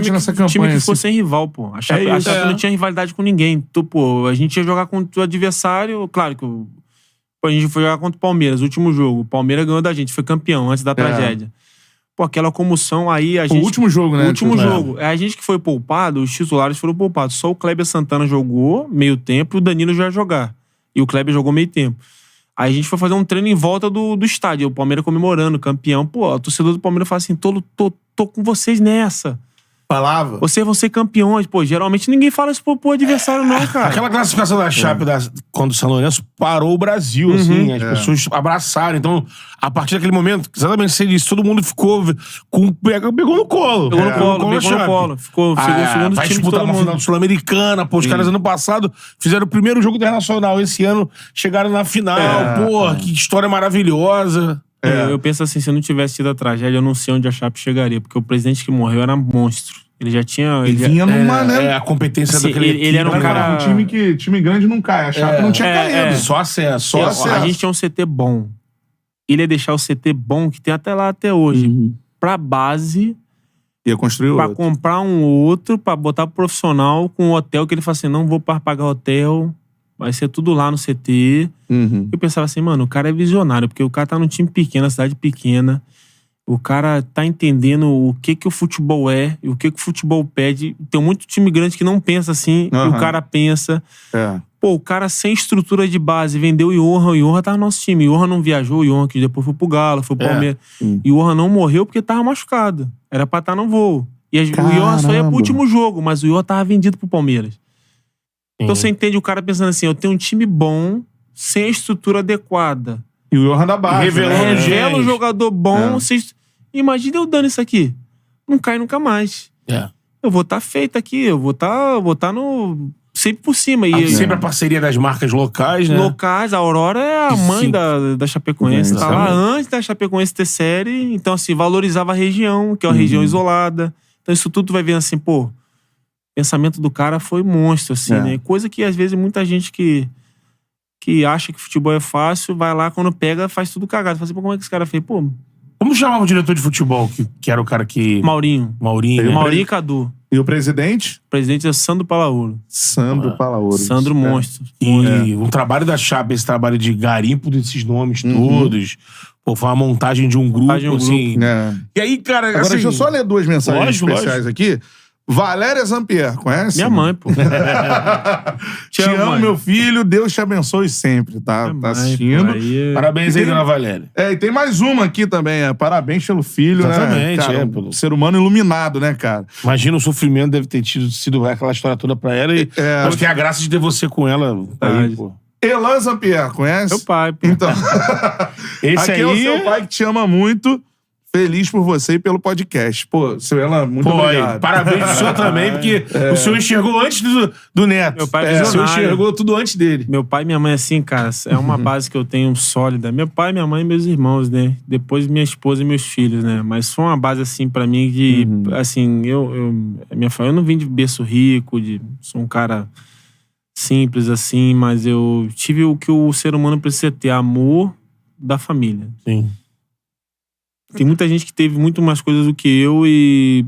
time que ficou sem rival, pô. A Chape não tinha rivalidade com ninguém. Então, pô, a gente ia jogar contra o adversário, claro que a gente foi jogar contra o Palmeiras, o último jogo. O Palmeiras ganhou da gente, foi campeão antes da tragédia. Pô, aquela comoção aí, a gente... O último jogo, né? O último jogo. A gente que foi poupado, os titulares foram poupados. Só o Kleber Santana jogou meio tempo e o Danilo já ia jogar. E o Kleber jogou meio tempo. Aí a gente foi fazer um treino em volta do estádio. O Palmeiras comemorando, campeão. Pô, o torcedor do Palmeiras fala assim, tô com vocês nessa. Falava. Vocês vão ser campeões. Pô, geralmente ninguém fala isso pro adversário, não, cara. Aquela classificação da Chape quando o São Lourenço parou o Brasil, assim. As pessoas abraçaram. Então, a partir daquele momento, exatamente você disse, todo mundo ficou pegou no colo. Pegou no colo. Ficou o segundo vai time de disputar todo uma mundo. final Sul-Americana. Pô, os caras ano passado fizeram o primeiro jogo internacional. Esse ano chegaram na final. Pô, que história maravilhosa. Eu penso assim, se não tivesse tido a tragédia, eu não sei onde a Chape chegaria. Porque o presidente que morreu era monstro. Ele já tinha... Ele vinha numa, né? A competência assim, daquele ele era um cara... time grande não cai. A Chape não tinha caído. Só acesso. A gente tinha um CT bom. Ele ia deixar o CT bom, que tem até lá até hoje, pra base... Ia construir pra outro. comprar um outro, pra botar pro profissional com um hotel, que ele fala assim, não vou pagar hotel... Vai ser tudo lá no CT. Eu pensava assim, mano, o cara é visionário, porque o cara tá num time pequeno, na cidade pequena. O cara tá entendendo o que o futebol é e o que o futebol pede. Tem muito time grande que não pensa assim, e o cara pensa. Pô, o cara sem estrutura de base vendeu o Johan tá no nosso time. O Johan não viajou, o Johan que depois foi pro Galo, foi pro Palmeiras. E o Johan não morreu porque tava machucado. Era pra estar no voo. E o Johan só ia pro último jogo, mas o Johan tava vendido pro Palmeiras. Então você entende o cara pensando assim, eu tenho um time bom, sem a estrutura adequada. E o Johan da base. Revela um jogador bom. Imagina eu dando isso aqui. Não cai nunca mais. Eu vou estar feito aqui, eu vou estar no... Sempre por cima. Sempre a parceria das marcas locais, né? Locais, a Aurora é a mãe da Chapecoense. Tá lá antes da Chapecoense ter série. Então, assim, valorizava a região, que é uma região isolada. Então, isso tudo vai vendo assim, pô... O pensamento do cara foi monstro, assim, né? Coisa que, às vezes, muita gente que acha que futebol é fácil, vai lá, quando pega, faz tudo cagado. Fala assim, pô, como é que esse cara fez? Pô... Como chamava o diretor de futebol, que era o cara que... Maurinho. Maurinho e Cadu. E o presidente? O presidente é Sandro Palaoro. Sandro monstro. E o trabalho da Chape, esse trabalho de garimpo desses nomes todos... Pô, foi uma montagem de um grupo, assim... E aí, cara... Agora, assim, deixa eu só ler duas mensagens especiais aqui. Valéria Zampier, conhece? Minha mãe, pô. Te amo, meu filho. Deus te abençoe sempre, tá? Tá assistindo. Parabéns aí, dona Valéria. E tem mais uma aqui também. Parabéns pelo filho, exatamente, né? Cara, ser humano iluminado, né, cara? Imagina o sofrimento deve ter sido aquela história toda pra ela. E acho que é a graça de ter você com ela aí, pô. Elan Zampier, conhece? Meu pai, pô. Então. Esse aqui aí... é o seu pai que te ama muito. Feliz por você e pelo podcast. Pô, seu Elan, muito obrigado. Parabéns pro senhor também, porque o senhor enxergou antes do Neto. Meu pai o senhor enxergou tudo antes dele. Meu pai e minha mãe, assim, cara, é uma base que eu tenho sólida. Meu pai, minha mãe e meus irmãos, né? Depois minha esposa e meus filhos, né? Mas foi uma base, assim, pra mim, de... Assim, minha família, eu não vim de berço rico, sou um cara simples, assim, mas eu tive o que o ser humano precisa ter, amor da família. Sim. Tem muita gente que teve muito mais coisas do que eu e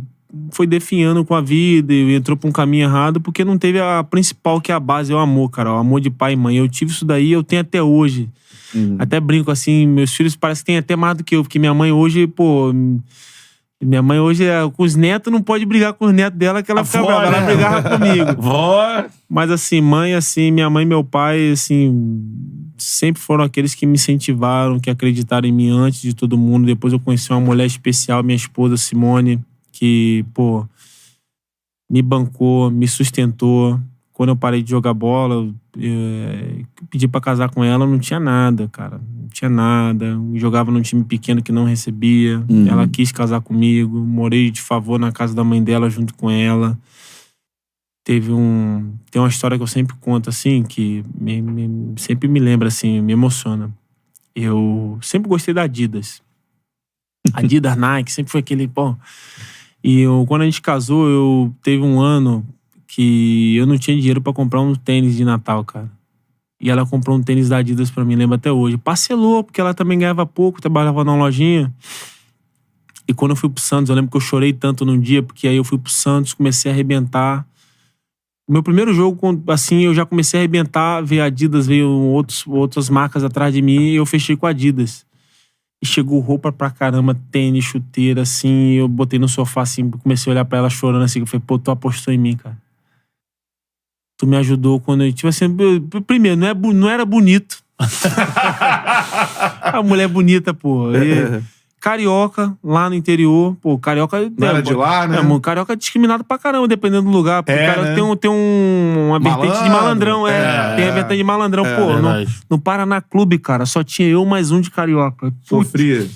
foi definhando com a vida e entrou pra um caminho errado porque não teve a principal, que é a base, é o amor, cara. O amor de pai e mãe. Eu tive isso daí, eu tenho até hoje. Até brinco assim, meus filhos parecem que têm até mais do que eu, porque minha mãe hoje, pô... Minha mãe hoje, com os netos, não pode brigar com os netos dela, que ela fica brava, ela brigava comigo. Mas assim, mãe, assim, minha mãe e meu pai, assim... Sempre foram aqueles que me incentivaram, que acreditaram em mim antes de todo mundo. Depois eu conheci uma mulher especial, minha esposa Simone, que, pô, me bancou, me sustentou. Quando eu parei de jogar bola, eu pedi pra casar com ela, não tinha nada, cara. Não tinha nada. Eu jogava num time pequeno que não recebia. Ela quis casar comigo. Morei de favor na casa da mãe dela junto com ela. Tem uma história que eu sempre conto, assim, que sempre me lembra, assim, me emociona. Eu sempre gostei da Adidas. Adidas, Nike, sempre foi aquele, pô... E quando a gente casou, teve um ano que eu não tinha dinheiro pra comprar um tênis de Natal, cara. E ela comprou um tênis da Adidas pra mim, lembro até hoje. Parcelou, porque ela também ganhava pouco, trabalhava numa lojinha. E quando eu fui pro Santos, eu lembro que eu chorei tanto num dia, porque aí eu fui pro Santos, comecei a arrebentar. Meu primeiro jogo, assim, eu já comecei a arrebentar, veio Adidas, veio outras marcas atrás de mim, e eu fechei com Adidas. E chegou roupa pra caramba, tênis, chuteira, assim, eu botei no sofá, assim, comecei a olhar pra ela chorando, assim, eu falei, pô, tu apostou em mim, cara. Tu me ajudou quando eu... Tipo assim, primeiro, não era bonito. A mulher bonita, pô. Carioca, lá no interior. Pô, carioca... Não era de lá, né? Carioca é discriminado pra caramba, dependendo do lugar. Porque o carioca né? tem uma vertente de malandrão, tem a vertente de malandrão. Pô, no Paraná Clube, cara, só tinha eu mais um de carioca. Sofria.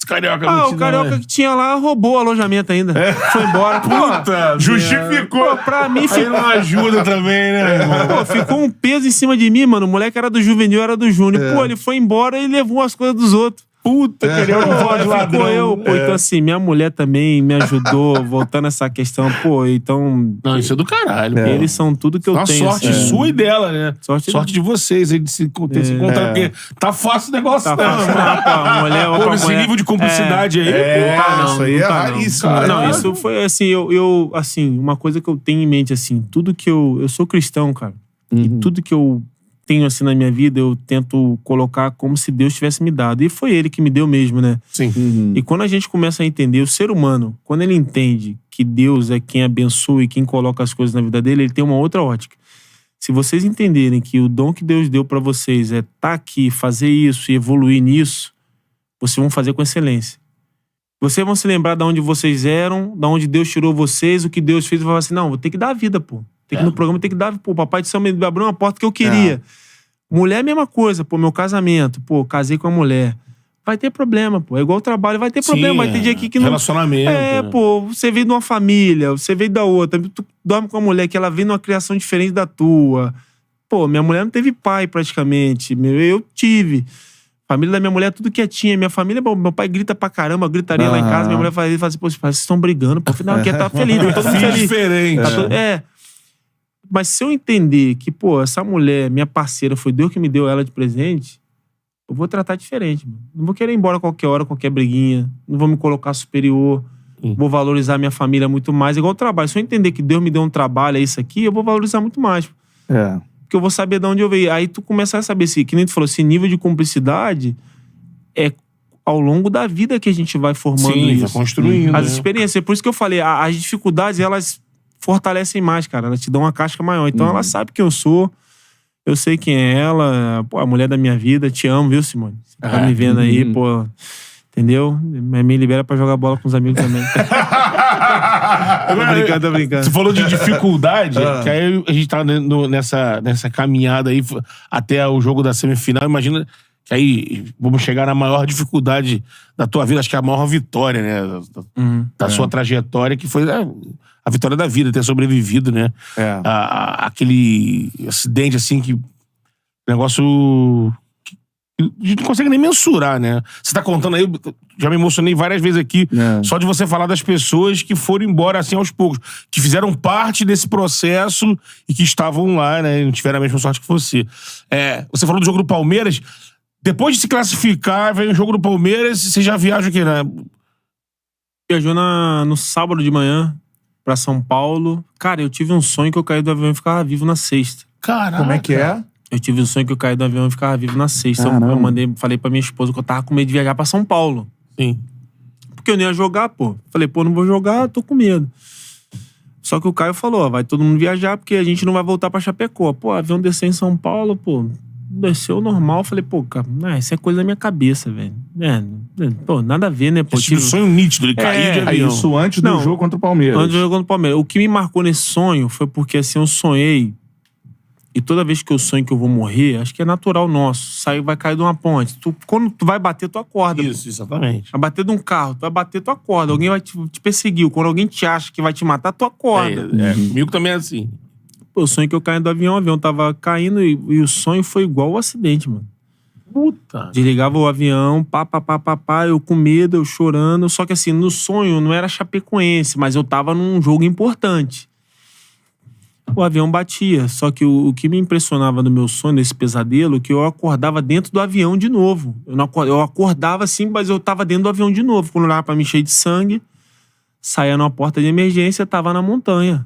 O carioca que tinha lá roubou o alojamento ainda. Foi embora. Puta, justificou. Pô, pra mim Aí não ajuda também, né, irmão? Pô, ficou um peso em cima de mim, mano. O moleque era do juvenil, era do júnior. Pô, ele foi embora e levou as coisas dos outros. Puta, querendo voz de ladrão. Pô, então assim, minha mulher também me ajudou, voltando a essa questão, pô, então... Não, isso é do caralho. Eles são tudo que eu uma tenho. Sorte assim. sua e dela, né? Sorte de vocês aí de se ter se encontrado, porque tá fácil o negócio, Tá fácil, não, pô, a mulher... Pô, esse nível de cumplicidade aí, isso aí é raríssimo. Não, isso foi assim, eu assim, uma coisa que eu tenho em mente, assim, tudo que eu sou cristão, cara, e tudo que eu tenho assim na minha vida, eu tento colocar como se Deus tivesse me dado. E foi Ele que me deu mesmo, né? Sim. E quando a gente começa a entender, o ser humano, quando ele entende que Deus é quem abençoa e quem coloca as coisas na vida dele, ele tem uma outra ótica. Se vocês entenderem que o dom que Deus deu pra vocês é estar aqui, fazer isso e evoluir nisso, vocês vão fazer com excelência. Vocês vão se lembrar de onde vocês eram, de onde Deus tirou vocês, o que Deus fez, e vai falar assim, não, vou ter que dar a vida, pô. Tem que ir no programa, tem que dar, pô, papai do céu me abriu uma porta que eu queria. Mulher, mesma coisa, pô, meu casamento, pô, casei com a mulher. Vai ter problema, pô. É igual o trabalho, vai ter problema. Vai ter dia aqui que não... Relacionamento. Pô, você veio de uma família, você veio da outra. Tu dorme com a mulher que ela veio numa criação diferente da tua. Pô, minha mulher não teve pai praticamente. Eu tive. Família da minha mulher, tudo quietinha. Minha família, meu pai grita pra caramba, gritaria lá em casa. Minha mulher faz assim, pô, vocês estão brigando. Pô, não, quer tá feliz, tá todo mundo feliz. Diferente. Mas se eu entender que, pô, essa mulher, minha parceira, foi Deus que me deu ela de presente, eu vou tratar diferente, mano. Não vou querer ir embora a qualquer hora, qualquer briguinha. Não vou me colocar superior. Vou valorizar minha família muito mais. Igual o trabalho. Se eu entender que Deus me deu um trabalho, é isso aqui, eu vou valorizar muito mais. Porque eu vou saber de onde eu veio. Aí tu começa a saber, que nem tu falou, esse nível de cumplicidade é ao longo da vida que a gente vai formando isso. Vai construindo. As experiências. Por isso que eu falei, as dificuldades, elas fortalecem mais, cara. Elas te dão uma casca maior. Então ela sabe quem eu sou. Eu sei quem é ela. Pô, a mulher da minha vida. Te amo, viu, Simone? Você tá me vendo aí, pô. Entendeu? Me libera pra jogar bola com os amigos também. Tô brincando. Você falou de dificuldade, que aí a gente tá nessa caminhada aí até o jogo da semifinal. Imagina que aí vamos chegar na maior dificuldade da tua vida. Acho que é a maior vitória, né? Da sua trajetória, que foi a vitória da vida, ter sobrevivido, né? Aquele acidente, assim, que negócio que a gente não consegue nem mensurar, né? Você tá contando aí, já me emocionei várias vezes aqui, só de você falar das pessoas que foram embora, assim, aos poucos, que fizeram parte desse processo e que estavam lá, né? E não tiveram a mesma sorte que você. Você falou do jogo do Palmeiras. Depois de se classificar, vem o jogo do Palmeiras e você já viaja aqui, né? Viajou no sábado de manhã pra São Paulo. Cara, eu tive um sonho que eu caí do avião e ficava vivo na sexta. Caraca. Como é que é? Eu tive um sonho que eu caí do avião e ficava vivo na sexta. Eu falei pra minha esposa que eu tava com medo de viajar pra São Paulo. Sim. Porque eu não ia jogar, pô. Falei, pô, não vou jogar, tô com medo. Só que o Caio falou, ó, vai todo mundo viajar porque a gente não vai voltar pra Chapecó. Pô, avião desceu em São Paulo, pô, desceu normal. Falei, pô, cara, isso é coisa da minha cabeça, velho. Pô, nada a ver, né? Pô, tive um sonho nítido, ele caiu de avião. Isso antes do jogo contra o Palmeiras. Antes do jogo contra o Palmeiras. O que me marcou nesse sonho foi porque, assim, eu sonhei. E toda vez que eu sonho que eu vou morrer, acho que é natural nosso. Vai cair de uma ponte. Quando tu vai bater, tu acorda. Isso, exatamente. Vai bater de um carro, tu vai bater, tu acorda. Alguém vai te perseguir. Quando alguém te acha que vai te matar, tu acorda. Comigo também é assim. Pô, eu sonhei que eu caí do avião, o avião tava caindo e o sonho foi igual ao acidente, mano. Puta. Desligava o avião, eu com medo, eu chorando. Só que assim, no sonho não era Chapecoense, mas eu tava num jogo importante. o avião batia. Só que o que me impressionava no meu sonho, nesse pesadelo, é que eu acordava dentro do avião de novo. Eu acordava assim, mas eu tava dentro do avião de novo. Quando eu olhava pra mim cheio de sangue, saía numa porta de emergência, tava na montanha.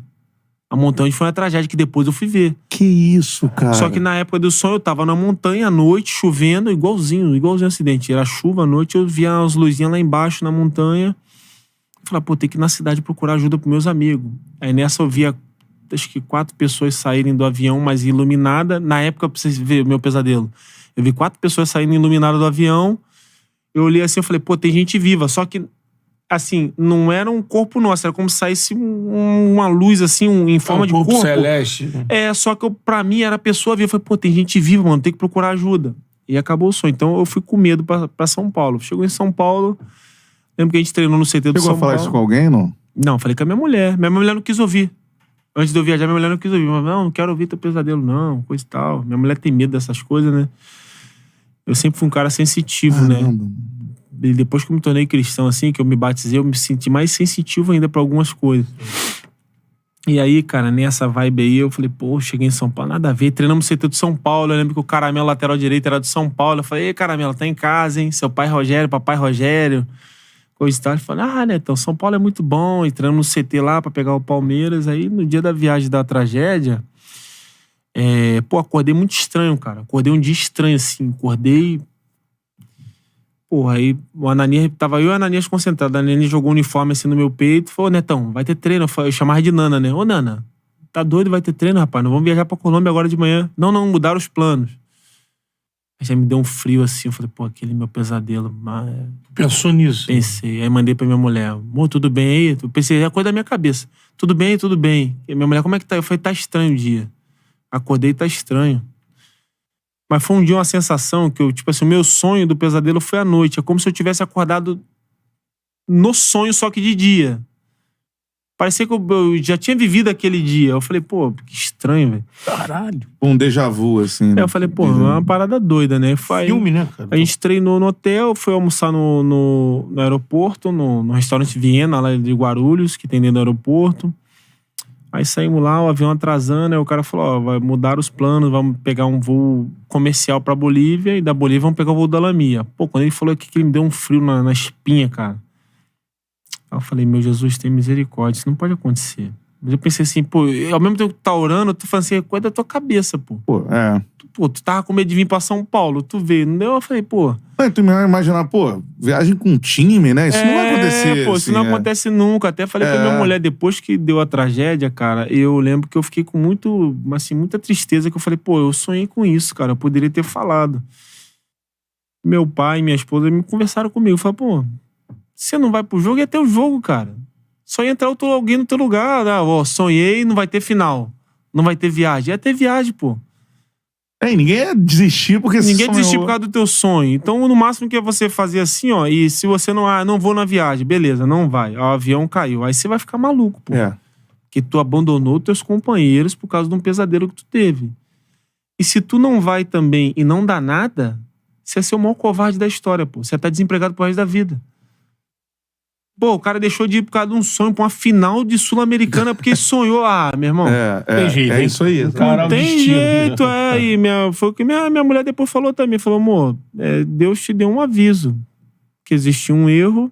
A montanha foi uma tragédia que depois eu fui ver. Que isso, cara. Só que na época do sonho eu tava na montanha à noite, chovendo, igualzinho acidente. Era chuva à noite, eu via as luzinhas lá embaixo na montanha. Eu falei, pô, tem que ir na cidade procurar ajuda pros meus amigos. Aí nessa eu via, acho que 4 pessoas saírem do avião, mas iluminada. Na época, pra vocês verem o meu pesadelo, eu vi 4 pessoas saindo iluminadas do avião. Eu olhei assim, eu falei, pô, tem gente viva. Só que, assim, não era um corpo nosso, era como se saísse uma luz, assim, em forma de corpo. Celeste. Só que pra mim era pessoa viva. Eu falei, pô, tem gente viva, mano, tem que procurar ajuda. E acabou o sonho. Então eu fui com medo pra São Paulo. Chegou em São Paulo, lembro que a gente treinou no CT do São Paulo. Chegou a falar isso com alguém, não? Não, falei com a minha mulher. Minha mulher não quis ouvir. Antes de eu viajar, minha mulher não quis ouvir. Mas, não quero ouvir teu pesadelo, não, coisa e tal. Minha mulher tem medo dessas coisas, né? Eu sempre fui um cara sensitivo, né? E depois que eu me tornei cristão, assim, que eu me batizei, eu me senti mais sensitivo ainda pra algumas coisas. E aí, cara, nessa vibe aí, eu falei, pô, cheguei em São Paulo, nada a ver. Treinamos no CT do São Paulo. Eu lembro que o Caramelo, lateral direito, era do São Paulo. Eu falei, ei, Caramelo, tá em casa, hein? Seu pai Rogério, papai Rogério. Coisa e tal. Ele falou, Netão, São Paulo é muito bom. E treinamos no CT lá pra pegar o Palmeiras. Aí, no dia da viagem da tragédia, acordei muito estranho, cara. Acordei um dia estranho, assim. Acordei... Porra, aí o Ananias, tava eu e o Ananias concentrados. O Ananias jogou um uniforme assim no meu peito. Falou, Netão, vai ter treino. Eu chamava de Nana, né? Ô, Nana, tá doido? Vai ter treino, rapaz? Não vamos viajar pra Colômbia agora de manhã. Não, mudaram os planos. Aí já me deu um frio assim. Eu falei, pô, aquele meu pesadelo. Mas... Pensou nisso? Pensei. Aí mandei pra minha mulher. Amor, tudo bem aí? Eu pensei, é coisa da minha cabeça. Tudo bem. E minha mulher, como é que tá? Eu falei, tá estranho o dia. Acordei e tá estranho. Mas foi um dia uma sensação que eu, tipo assim, o meu sonho do pesadelo foi à noite. É como se eu tivesse acordado no sonho, só que de dia. Parecia que eu já tinha vivido aquele dia. Eu falei, pô, que estranho, velho. Caralho. Um déjà vu, assim. Eu falei, pô, é uma parada doida, né? Filme, né, cara? A gente treinou no hotel, foi almoçar no aeroporto, no restaurante Viena, lá de Guarulhos, que tem dentro do aeroporto. Aí saímos lá, o avião atrasando, aí o cara falou, vai mudar os planos, vamos pegar um voo comercial pra Bolívia, e da Bolívia vamos pegar o voo da Lamia. Pô, quando ele falou aqui que ele me deu um frio na espinha, cara. Aí eu falei, meu Jesus, tem misericórdia, isso não pode acontecer. Mas eu pensei assim, pô, ao mesmo tempo que tu tá orando, eu tô falando assim, coisa da tua cabeça, pô. Tu tava com medo de vir pra São Paulo, tu veio, não deu? Eu falei, pô... Tu me imaginar, pô, viagem com time, né? Isso não vai acontecer. Pô, isso não acontece nunca. Até falei com a minha mulher, depois que deu a tragédia, cara, eu lembro que eu fiquei com muita tristeza, que eu falei, pô, eu sonhei com isso, cara, eu poderia ter falado. Meu pai e minha esposa me conversaram comigo, falaram, pô, você não vai pro jogo, ia ter o jogo, cara. Só ia entrar alguém no teu lugar, sonhei, não vai ter final, não vai ter viagem. Ia ter viagem, pô. Ninguém ia desistir porque ninguém desistir por causa do teu sonho. Então, no máximo que você fazer assim, ó, e se você não vou na viagem, beleza, não vai. O avião caiu. Aí você vai ficar maluco, pô. Porque tu abandonou teus companheiros por causa de um pesadelo que tu teve. E se tu não vai também e não dá nada, você é ser o maior covarde da história, pô. Você tá desempregado pro resto da vida. Pô, o cara deixou de ir por causa de um sonho pra uma final de Sul-Americana porque sonhou. Meu irmão. Tem jeito, é isso aí. Não tem jeito, E foi o que minha mulher depois falou também. Falou, amor, Deus te deu um aviso. Que existia um erro.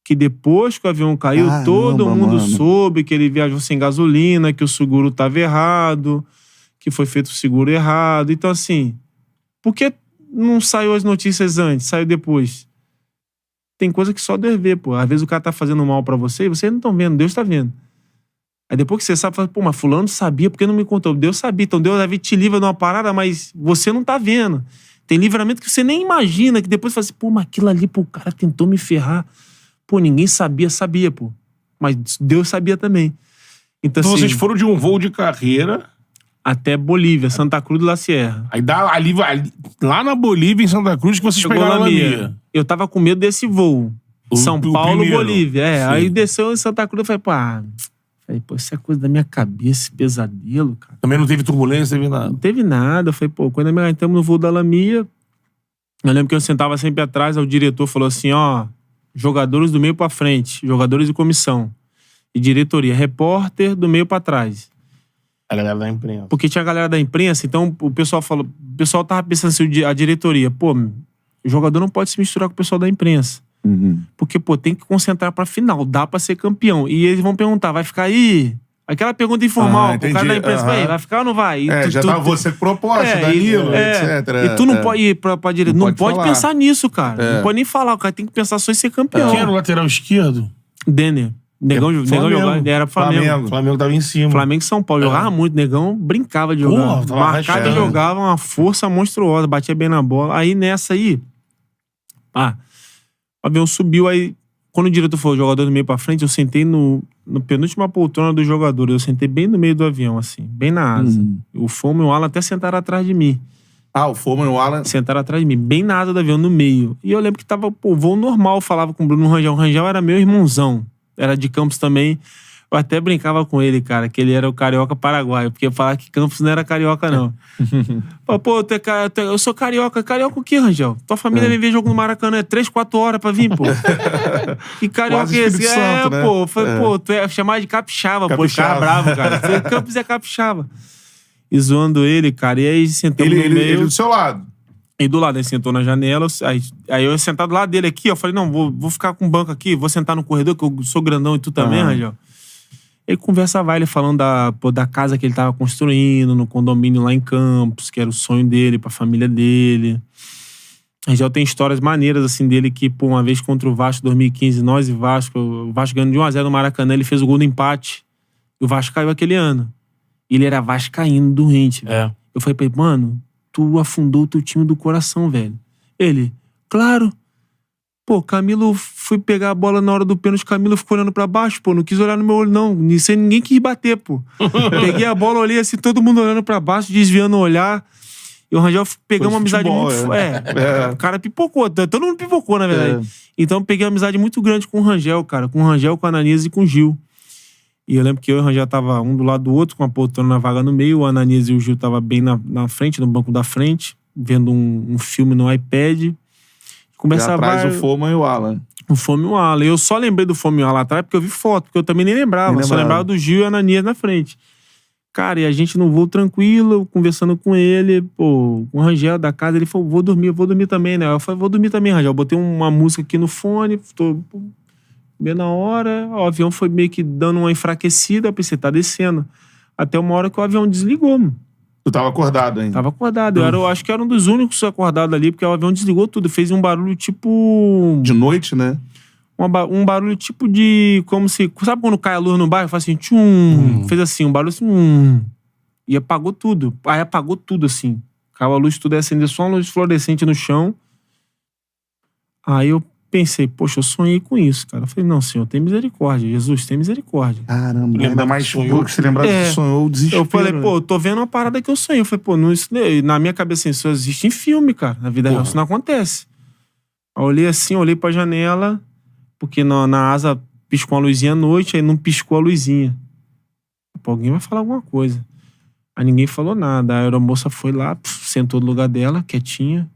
Que depois que o avião caiu, todo mundo soube que ele viajou sem gasolina, que o seguro tava errado, que foi feito o seguro errado. Então, assim, por que não saiu as notícias antes? Saiu depois? Tem coisa que só Deus vê, pô. Às vezes o cara tá fazendo mal pra você e vocês não estão vendo, Deus tá vendo. Aí depois que você sabe, fala, pô, mas fulano sabia, por que não me contou? Deus sabia, então Deus deve te livra de uma parada, mas você não tá vendo. Tem livramento que você nem imagina, que depois você fala assim, pô, mas aquilo ali, pô, o cara tentou me ferrar. Pô, ninguém sabia, pô. Mas Deus sabia também. Então assim, vocês foram de um voo de carreira... até Bolívia, Santa Cruz de la Sierra. Aí ali, lá na Bolívia, em Santa Cruz, que vocês pegaram a Lamia. Eu tava com medo desse voo. São Paulo, Bolívia. Aí desceu em Santa Cruz, eu falei, pô, isso é coisa da minha cabeça, esse pesadelo, cara. Também não teve turbulência, não teve nada? Não teve nada. Eu falei, pô, quando nós entramos no voo da Lamia, eu lembro que eu sentava sempre atrás, aí o diretor falou assim, jogadores do meio pra frente, jogadores de comissão. E diretoria, repórter do meio pra trás. A galera da imprensa. Porque tinha a galera da imprensa, então o pessoal tava pensando assim, a diretoria, pô, o jogador não pode se misturar com o pessoal da imprensa. Porque, pô, tem que concentrar pra final, dá pra ser campeão. E eles vão perguntar, vai ficar aí? Aquela pergunta informal, o cara da imprensa, vai ficar ou não vai? E já tava você proposta, Danilo, etc. E tu não pode ir pra direita, não pode pensar nisso, cara. Não pode nem falar, o cara tem que pensar só em ser campeão. Quem era o lateral esquerdo? Denner. Negão jogava, era Flamengo. O Flamengo tava em cima. Flamengo e São Paulo. Jogava muito, Negão brincava de jogar. Marcado, jogava uma força monstruosa, batia bem na bola. Aí nessa aí, o avião subiu, aí quando o diretor foi o jogador do meio pra frente, eu sentei no penúltima poltrona dos jogadores. Eu sentei bem no meio do avião, assim, bem na asa. O Fomo e o Alan até sentaram atrás de mim. O Fomo e o Alan... Sentaram atrás de mim, bem na asa do avião, no meio. E eu lembro que tava, voo normal, eu falava com o Bruno Rangel. O Rangel era meu irmãozão. Era de Campos também. Eu até brincava com ele, cara, que ele era o carioca paraguaio, porque eu falava que Campos não era carioca, não. Pô, eu sou carioca. Carioca o quê, Rangel? Tua família vem ver jogo no Maracanã, é 3, 4 horas pra vir, pô. Que carioca é esse? Né? Pô. Pô, tu é chamado de capixaba, pô. Ficava bravo, cara. Campos é capixaba. E zoando ele, cara. E aí sentamos no meio. Ele do seu lado. E do lado, ele sentou na janela, aí eu sentado do lado dele aqui, eu falei, não, vou ficar com o banco aqui, vou sentar no corredor, que eu sou grandão e tu também, Rangel. Ele conversa vai, ele falando da casa que ele tava construindo, no condomínio lá em Campos, que era o sonho dele, pra família dele. Rangel tem histórias maneiras, assim, dele que, pô, uma vez contra o Vasco, 2015, nós e Vasco, o Vasco ganhando de 1-0 no Maracanã, ele fez o gol do empate, e o Vasco caiu aquele ano. E ele era vascaíno, doente. Eu falei pra ele, mano, tu afundou o teu time do coração, velho. Ele, claro. Pô, Camilo, fui pegar a bola na hora do pênalti, Camilo ficou olhando pra baixo, pô, não quis olhar no meu olho, não. Ninguém quis bater, pô. Peguei a bola, olhei assim, todo mundo olhando pra baixo, desviando o olhar. E o Rangel pegou uma amizade muito... O cara pipocou, todo mundo pipocou, na verdade. Então, peguei uma amizade muito grande com o Rangel, cara. Com o Rangel, com a Ananias e com o Gil. E eu lembro que eu e o Rangel tava um do lado do outro, com a poltrona na vaga no meio. O Ananias e o Gil tava bem na frente, no banco da frente, vendo um filme no iPad. Começava atrás o Fomo e o Alan. O Fomo e o Alan. Eu só lembrei do Fomo e o Alan atrás porque eu vi foto, porque eu também nem lembrava. Só lembrava do Gil e o Ananias na frente. Cara, e a gente no voo tranquilo, conversando com ele, pô, com o Rangel da casa, ele falou, vou dormir também, né? Eu falei, vou dormir também, Rangel. Eu botei uma música aqui no fone, tô bem na hora, o avião foi meio que dando uma enfraquecida, eu pensei, tá descendo. Até uma hora que o avião desligou, mano. Tu tava acordado ainda? Tava acordado. Eu acho que era um dos únicos acordados ali, porque o avião desligou tudo. Fez um barulho tipo... De noite, né? Um barulho tipo de... Como se... Sabe quando cai a luz no bairro? Faz assim... Tchum. Fez assim, um barulho assim... E apagou tudo. Aí apagou tudo, assim. Caiu a luz, tudo, acendeu só uma luz fluorescente no chão. Aí eu pensei, poxa, eu sonhei com isso, cara. Eu falei, não, Senhor, tem misericórdia. Jesus, tem misericórdia. Caramba, ainda mais sonhou que você lembrava que sonhou o desespero. Eu falei, pô, eu tô vendo uma parada que eu sonhei. Eu falei, pô, não, isso, na minha cabeça, assim, isso existe em filme, cara. Na vida real, isso não acontece. Eu olhei assim, olhei pra janela, porque na asa piscou uma luzinha à noite, aí não piscou a luzinha. Pô, alguém vai falar alguma coisa. Aí ninguém falou nada. A aeromoça foi lá, sentou no lugar dela, quietinha.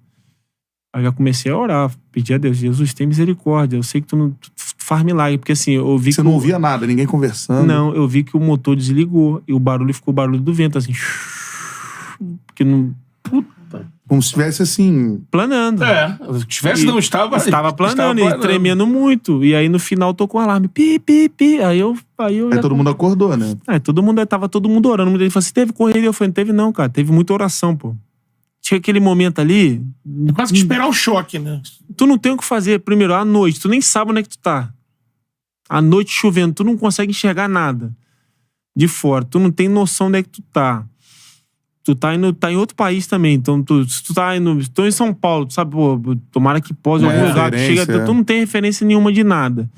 Aí eu já comecei a orar, pedir a Deus, Jesus, tem misericórdia. Eu sei que tu faz milagre, porque assim, eu vi que... Você não ouvia nada, ninguém conversando? Não, eu vi que o motor desligou e o barulho ficou o barulho do vento, assim. Porque não... Puta. Como se estivesse assim... Planando. Se tivesse, não estava... Estava planando e tremendo muito. E aí no final tocou o alarme. Pi, pi, pi. Aí todo mundo acordou, né? Tava todo mundo orando. Muita gente falou assim, teve correria? Eu falei, não teve não, cara. Teve muita oração, pô. Tinha aquele momento ali... Quase que esperar o choque, né? Tu não tem o que fazer. Primeiro, à noite. Tu nem sabe onde é que tu tá. À noite chovendo. Tu não consegue enxergar nada de fora. Tu não tem noção onde é que tu tá. Tu tá em outro país também. Então, se tu tá indo... Tô em São Paulo, tu sabe? Pô, tomara que pose em algum lugar. Tu chega, tu não tem referência nenhuma de nada.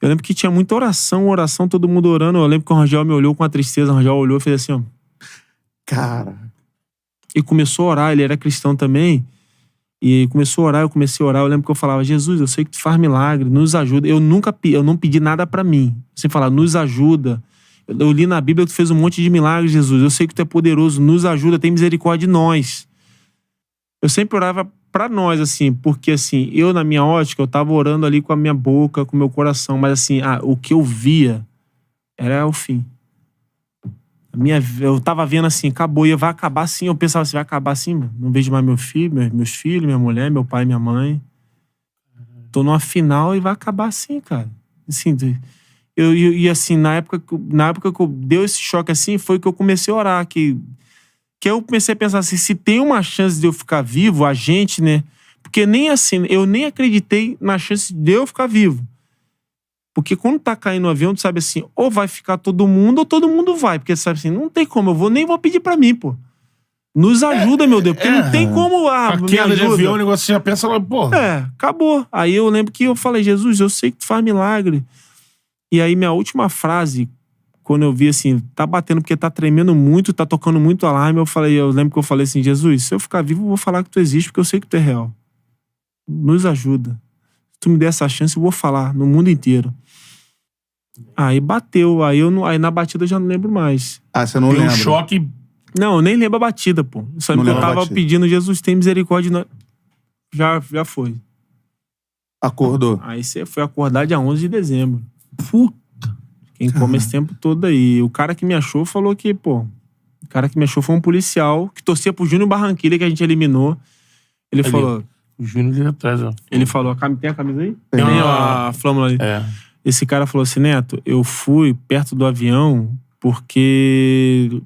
Eu lembro que tinha muita oração, todo mundo orando. Eu lembro que o Rangel me olhou com a tristeza. O Rangel olhou e fez assim, ó. Cara... E começou a orar, ele era cristão também. E começou a orar, eu comecei a orar. Eu lembro que eu falava, Jesus, eu sei que tu faz milagre, nos ajuda. Eu não pedi nada pra mim. Você fala, nos ajuda. Eu li na Bíblia que tu fez um monte de milagres, Jesus. Eu sei que tu é poderoso, nos ajuda, tem misericórdia de nós. Eu sempre orava pra nós, assim, porque assim, eu na minha ótica, eu tava orando ali com a minha boca, com o meu coração, mas assim, o que eu via era o fim. Eu tava vendo assim, acabou, vai acabar assim. Eu pensava assim, vai acabar assim, mano. Não vejo mais meu filho, meus filhos, minha mulher, meu pai, minha mãe. Tô numa final e vai acabar assim, cara. Assim, e assim, na época que eu deu esse choque assim, foi que eu comecei a orar, que eu comecei a pensar assim, se tem uma chance de eu ficar vivo, a gente, né? Porque nem assim, eu nem acreditei na chance de eu ficar vivo. Porque quando tá caindo o avião, tu sabe assim, ou vai ficar todo mundo, ou todo mundo vai. Porque tu sabe assim, não tem como, nem vou pedir pra mim, pô. Nos ajuda, meu Deus, porque não tem como, a me queda de ajuda. avião, o negócio você já pensa lá, porra. Acabou. Aí eu lembro que eu falei, Jesus, eu sei que tu faz milagre. E aí minha última frase, quando eu vi assim, tá batendo porque tá tremendo muito, tá tocando muito alarme, eu lembro que eu falei assim, Jesus, se eu ficar vivo, eu vou falar que tu existe, porque eu sei que tu é real. Nos ajuda. Se tu me der essa chance, eu vou falar no mundo inteiro. Aí bateu, aí na batida eu já não lembro mais. Você não Deu lembra? um choque. Não, eu nem lembro a batida, pô. Só lembro que eu tava pedindo, Jesus, tem misericórdia. Já foi. Acordou. Aí você foi acordar dia 11 de dezembro. Puta. Quem come esse tempo todo aí. O cara que me achou falou que, pô... O cara que me achou foi um policial que torcia pro Júnior Barranquilla, que a gente eliminou. Ele falou... O Júnior ali atrás, ó. Ele falou... Tem a camisa aí? Tem a flâmula ali. Esse cara falou assim, Neto, eu fui perto do avião porque...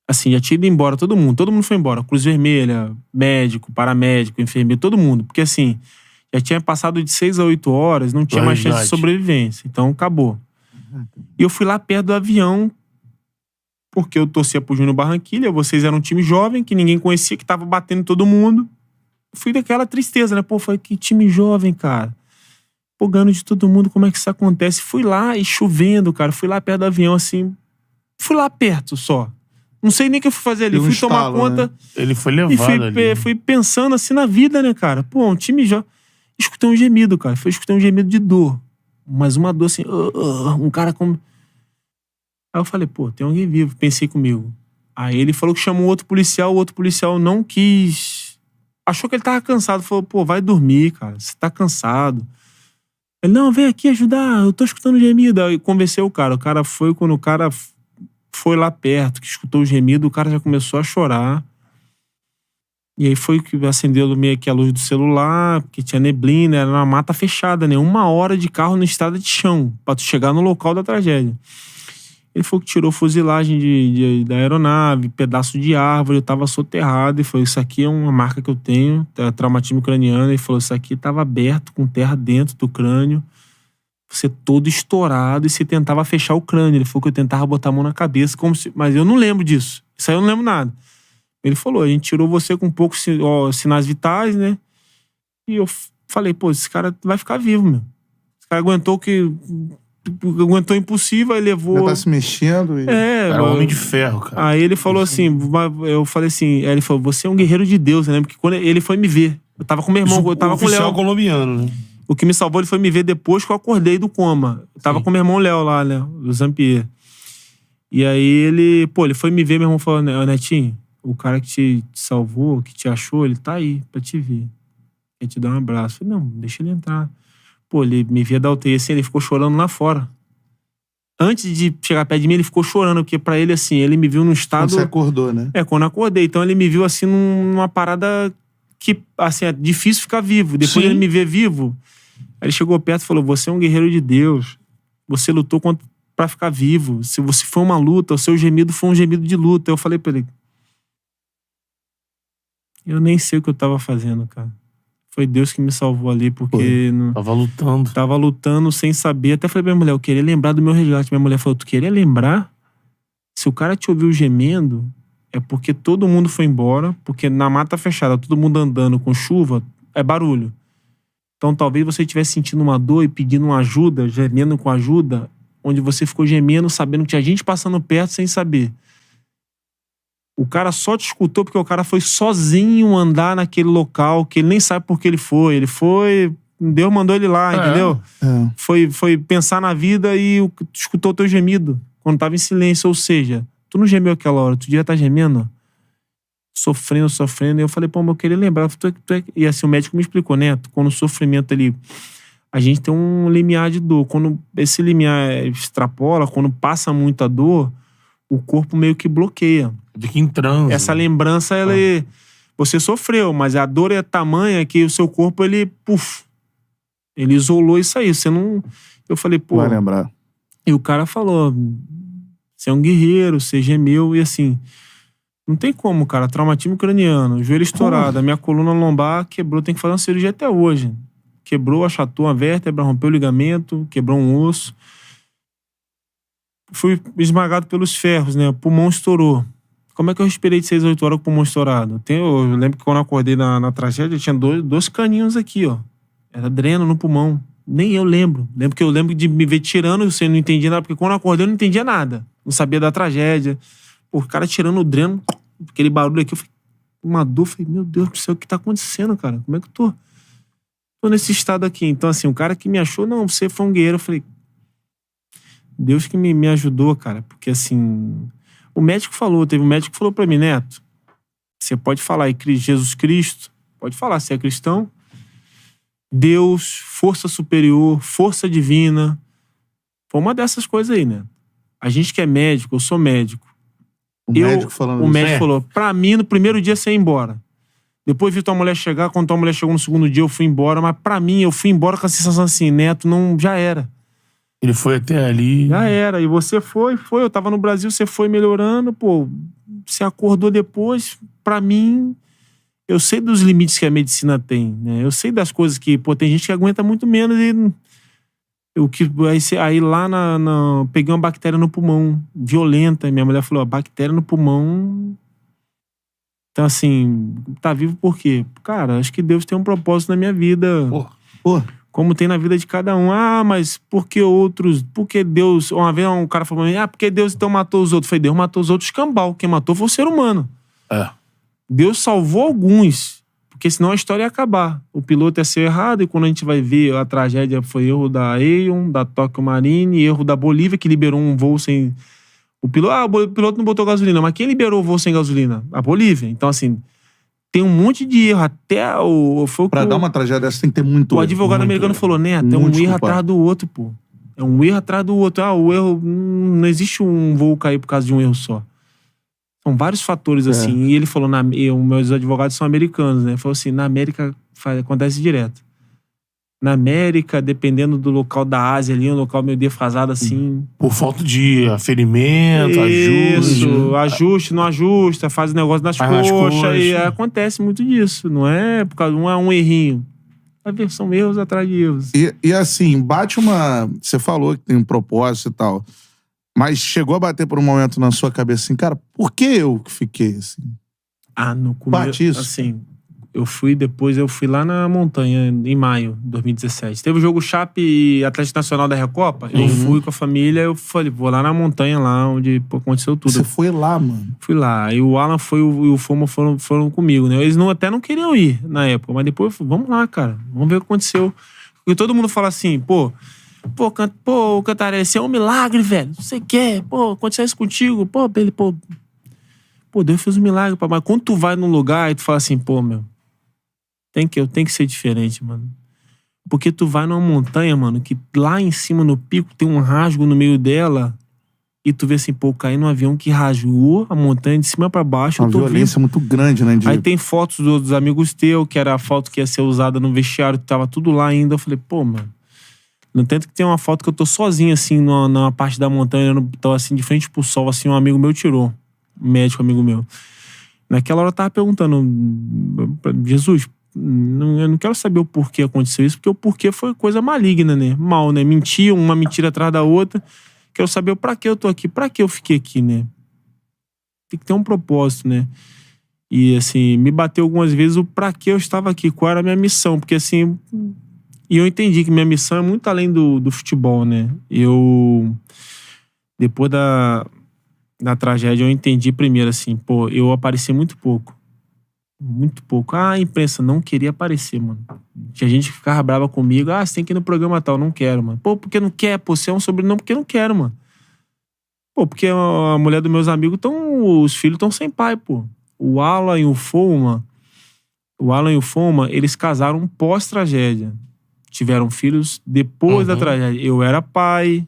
Assim, já tinha ido embora todo mundo foi embora. Cruz Vermelha, médico, paramédico, enfermeiro, todo mundo. Porque assim, já tinha passado de 6 a 8 horas, não tinha mais chance de sobrevivência. Então, acabou. E eu fui lá perto do avião porque eu torcia pro Júnior Barranquilla, vocês eram um time jovem, que ninguém conhecia, que tava batendo todo mundo. Fui daquela tristeza, né? Pô, foi que time jovem, cara. Pô, ganhando de todo mundo, como é que isso acontece? Fui lá e chovendo, cara. Fui lá perto do avião, assim. Fui lá perto só. Não sei nem o que eu fui fazer ali. Fui tomar conta. Né? Ele foi levado ali. Fui pensando assim na vida, né, cara? Pô, um time jovem. Escutei um gemido, cara. Escutei um gemido de dor. Mas uma dor assim... um cara como... Aí eu falei, pô, tem alguém vivo. Pensei comigo. Aí ele falou que chamou outro policial. O outro policial não quis... Achou que ele tava cansado. Falou, pô, vai dormir, cara. Você tá cansado. Ele, não, vem aqui ajudar. Eu tô escutando gemido. Aí convenceu o cara. O cara foi, quando o cara foi lá perto, que escutou o gemido, o cara já começou a chorar. E aí foi que acendeu meio que a luz do celular, porque tinha neblina, era uma mata fechada, né? 1 hora de carro na estrada de chão, pra tu chegar no local da tragédia. Ele foi que tirou fuzilagem da aeronave, pedaço de árvore, eu tava soterrado, e falou, isso aqui é uma marca que eu tenho, traumatismo craniano. Ele falou, isso aqui tava aberto, com terra dentro do crânio, você todo estourado, e você tentava fechar o crânio. Ele falou que eu tentava botar a mão na cabeça, mas eu não lembro disso. Isso aí eu não lembro nada. Ele falou, a gente tirou você com poucos sinais vitais, né? E eu falei, pô, esse cara vai ficar vivo, meu. Esse cara aguentou o impossível, aí levou... Já tá se mexendo e... Era um homem de ferro, cara. Aí ele falou assim, eu falei assim, aí ele falou, você é um guerreiro de Deus, né? Porque quando ele foi me ver, eu tava com meu irmão, eu tava com o Léo. Oficial colombiano, né? O que me salvou, ele foi me ver depois que eu acordei do coma. Eu tava com meu irmão Léo lá, né? O Zampier. E aí ele foi me ver, meu irmão falou, Netinho, o cara que te salvou, que te achou, ele tá aí pra te ver. Quer te dar um abraço. Eu falei, não, deixa ele entrar. Pô, ele me via da UTI assim, ele ficou chorando lá fora. Antes de chegar perto de mim, ele ficou chorando, porque pra ele, assim, ele me viu num estado... Quando você acordou, né? Quando eu acordei. Então ele me viu, assim, numa parada que, assim, é difícil ficar vivo. Depois ele me vê vivo. Aí ele chegou perto e falou, você é um guerreiro de Deus. Você lutou pra ficar vivo. Se você foi uma luta, o seu gemido foi um gemido de luta. Eu falei pra ele... Eu nem sei o que eu tava fazendo, cara. Foi Deus que me salvou ali, porque... Tava lutando sem saber. Até falei pra minha mulher, eu queria lembrar do meu resgate. Minha mulher falou, tu queria lembrar? Se o cara te ouviu gemendo, é porque todo mundo foi embora, porque na mata fechada, todo mundo andando com chuva, é barulho. Então talvez você estivesse sentindo uma dor e pedindo uma ajuda, gemendo com ajuda, onde você ficou gemendo, sabendo que tinha gente passando perto sem saber. O cara só te escutou porque o cara foi sozinho andar naquele local, que ele nem sabe por que ele foi. Ele foi... Deus mandou ele lá, entendeu? Foi pensar na vida e escutou o teu gemido quando tava em silêncio. Ou seja, tu não gemeu aquela hora, tu devia estar gemendo, sofrendo. E eu falei, pô, mas eu queria lembrar. E assim, o médico me explicou, né? Quando o sofrimento ali... A gente tem um limiar de dor. Quando esse limiar extrapola, quando passa muita dor... o corpo meio que bloqueia. Fica em transe. Essa lembrança, ela você sofreu, mas a dor é tamanha que o seu corpo, ele isolou isso aí. Você não... Eu falei, pô... Vai lembrar. E o cara falou, você é um guerreiro, você gemeu, e assim... Não tem como, cara. Traumatismo craniano, joelho estourado, a minha coluna lombar quebrou, tem que fazer uma cirurgia até hoje. Quebrou, achatou uma vértebra, rompeu o ligamento, quebrou um osso. Fui esmagado pelos ferros, né? O pulmão estourou. Como é que eu respirei de 6 a 8 horas com o pulmão estourado? Eu lembro que quando eu acordei na tragédia, tinha dois caninhos aqui, ó. Era dreno no pulmão. Nem eu lembro. Eu lembro de me ver tirando, você não entendia nada, porque quando eu acordei eu não entendia nada. Não sabia da tragédia. Pô, o cara tirando o dreno, aquele barulho aqui, eu falei, uma dor, falei, meu Deus do céu, o que tá acontecendo, cara? Como é que eu tô? Tô nesse estado aqui. Então, assim, o cara que me achou, não, você foi um guerreiro. Eu falei, Deus que me ajudou, cara. Porque, assim, teve um médico que falou pra mim, Neto, você pode falar aí, Jesus Cristo, pode falar, você é cristão, Deus, força superior, força divina. Foi uma dessas coisas aí, né? A gente que é médico, eu sou médico. O médico falou, pra mim, no primeiro dia você ia embora. Depois vi tua mulher chegar, quando tua mulher chegou no segundo dia, eu fui embora. Mas pra mim, eu fui embora com a sensação assim, Neto, não, já era. Ele foi até ali. Já era. E você foi. Eu tava no Brasil, você foi melhorando, pô. Você acordou depois. Pra mim, eu sei dos limites que a medicina tem, né? Eu sei das coisas que, pô, tem gente que aguenta muito menos e... Aí lá peguei uma bactéria no pulmão, violenta. E minha mulher falou, bactéria no pulmão... Então, assim, tá vivo por quê? Cara, acho que Deus tem um propósito na minha vida. Como tem na vida de cada um. Ah, mas por que outros? Por que Deus... Uma vez um cara falou pra mim, por que Deus então matou os outros? Eu falei, Deus matou os outros cambal. Quem matou foi o ser humano. Deus salvou alguns, porque senão a história ia acabar. O piloto ia ser errado, e quando a gente vai ver a tragédia, foi erro da Aeon, da Tokyo Marine, erro da Bolívia, que liberou um voo sem... O piloto não botou gasolina, mas quem liberou o voo sem gasolina? A Bolívia. Então, assim, tem um monte de erro. Até pra dar uma tragédia dessa tem que ter muito erro. O advogado americano falou, Neto, é um erro atrás do outro, pô. É um erro atrás do outro. O erro... Não existe um voo cair por causa de um erro só. São vários fatores, assim. E ele falou, meus advogados são americanos, né? Ele falou assim, na América acontece direto. Na América, dependendo do local da Ásia ali, um local meio defasado, assim... Por falta de aferimento, ajuste, não ajusta, faz o negócio nas coxas, e acontece muito disso. Não é por causa de um errinho. São erros atrás de erros. E assim, bate uma... Você falou que tem um propósito e tal, mas chegou a bater por um momento na sua cabeça assim, cara, por que eu que fiquei assim? No começo, bate isso. Assim... Eu fui lá na montanha, em maio de 2017. Teve o jogo Chape e Atlético Nacional da Recopa. Eu fui com a família, eu falei, vou lá na montanha, lá onde aconteceu tudo. Você foi lá, mano? Fui lá. Aí o Alan e o Foma foram comigo, né? Eles até não queriam ir na época, mas depois eu falei, vamos lá, cara. Vamos ver o que aconteceu. Porque todo mundo fala assim, Cantarelli, esse é um milagre, velho. Não sei o que. Aconteceu isso contigo. Deus fez um milagre, mas quando tu vai num lugar e tu fala assim, eu tenho que ser diferente, mano. Porque tu vai numa montanha, mano, que lá em cima no pico tem um rasgo no meio dela e tu vê assim, cair num avião que rasgou a montanha de cima pra baixo. Uma violência muito grande, né? Aí tem fotos dos amigos teus, que era a foto que ia ser usada no vestiário, que tava tudo lá ainda. Eu falei, mano, no tanto que tem uma foto que eu tô sozinho, assim, numa parte da montanha, eu tô assim, de frente pro sol, assim, um amigo meu tirou. Um médico amigo meu. Naquela hora eu tava perguntando, Jesus, eu não quero saber o porquê aconteceu isso, porque o porquê foi coisa maligna, né? Mal, né? Uma mentira atrás da outra. Quero saber o pra que eu tô aqui, pra que eu fiquei aqui, né? Tem que ter um propósito, né? E, assim, me bateu algumas vezes o pra que eu estava aqui, qual era a minha missão, porque, assim... E eu entendi que minha missão é muito além do futebol, né? Depois da tragédia, eu entendi primeiro, assim, eu apareci muito pouco. Muito pouco. A imprensa não queria aparecer, mano. Tinha gente que ficava brava comigo. Você tem que ir no programa tal. Não quero, mano. Porque não quer? Você é um sobrenome? Porque não quero, mano. Porque a mulher dos meus amigos os filhos estão sem pai, O Alan e o Foma, eles casaram pós-tragédia. Tiveram filhos depois da tragédia. Eu era pai.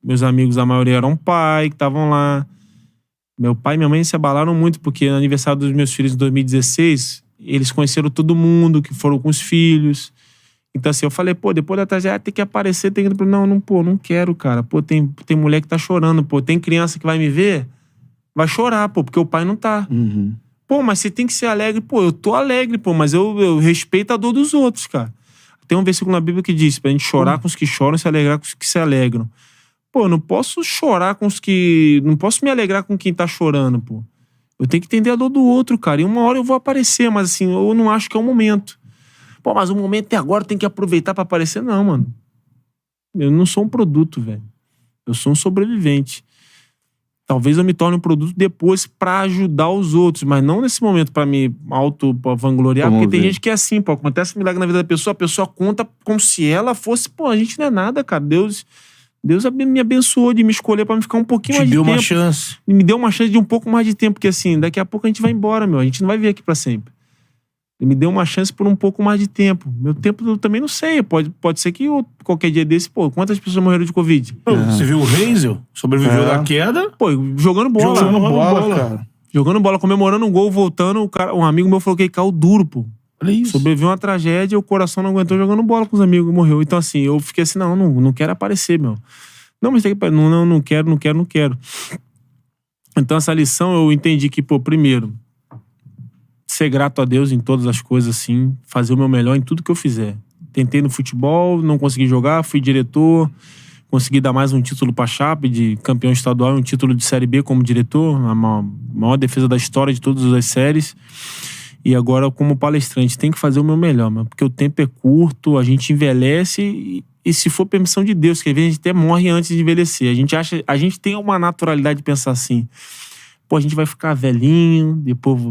Meus amigos, a maioria eram pai, que estavam lá. Meu pai e minha mãe se abalaram muito, porque no aniversário dos meus filhos em 2016, eles conheceram todo mundo, que foram com os filhos. Então, assim, eu falei, pô, depois da tragédia tem que aparecer, tem que... Não, pô, não quero, cara. Pô, tem mulher que tá chorando, pô. Tem criança que vai me ver, vai chorar, pô, porque o pai não tá. Uhum. Pô, mas você tem que ser alegre. Pô, eu tô alegre, pô, mas eu respeito a dor dos outros, cara. Tem um versículo na Bíblia que diz pra gente chorar com os que choram e se alegrar com os que se alegram. Pô, eu não posso chorar com os que... Não posso me alegrar com quem tá chorando, pô. Eu tenho que entender a dor do outro, cara. E uma hora eu vou aparecer, mas assim, eu não acho que é o momento. Pô, mas o momento é agora, tem que aproveitar pra aparecer. Não, mano. Eu não sou um produto, velho. Eu sou um sobrevivente. Talvez eu me torne um produto depois pra ajudar os outros, mas não nesse momento pra me vangloriar, porque tem gente que é assim, pô. Acontece um milagre na vida da pessoa, a pessoa conta como se ela fosse... Pô, a gente não é nada, cara. Deus me abençoou de me escolher pra me ficar um pouquinho mais de tempo. Te deu uma chance. Me deu uma chance de um pouco mais de tempo, porque assim, daqui a pouco a gente vai embora, meu. A gente não vai vir aqui pra sempre. Ele me deu uma chance por um pouco mais de tempo. Meu tempo eu também não sei. Pode ser que qualquer dia desse, pô, quantas pessoas morreram de Covid? Você viu o Renzel? Sobreviveu da queda. Pô, jogando bola. Jogando bola, cara. Jogando bola, comemorando um gol, voltando. Um amigo meu falou que ele caiu duro, pô. Olha isso. Sobreviveu uma tragédia, o coração não aguentou jogando bola com os amigos e morreu. Então assim, eu fiquei assim, não quero aparecer, meu. Não, mas tem que... Não quero. Então essa lição eu entendi que, pô, primeiro... ser grato a Deus em todas as coisas, assim. Fazer o meu melhor em tudo que eu fizer. Tentei no futebol, não consegui jogar, fui diretor. Consegui dar mais um título pra Chape, de campeão estadual, um título de Série B como diretor. A maior defesa da história de todas as séries. E agora, como palestrante, tem que fazer o meu melhor, mano. Porque o tempo é curto, a gente envelhece e se for permissão de Deus, que às vezes a gente até morre antes de envelhecer. A gente tem uma naturalidade de pensar assim... Pô, a gente vai ficar velhinho, depois,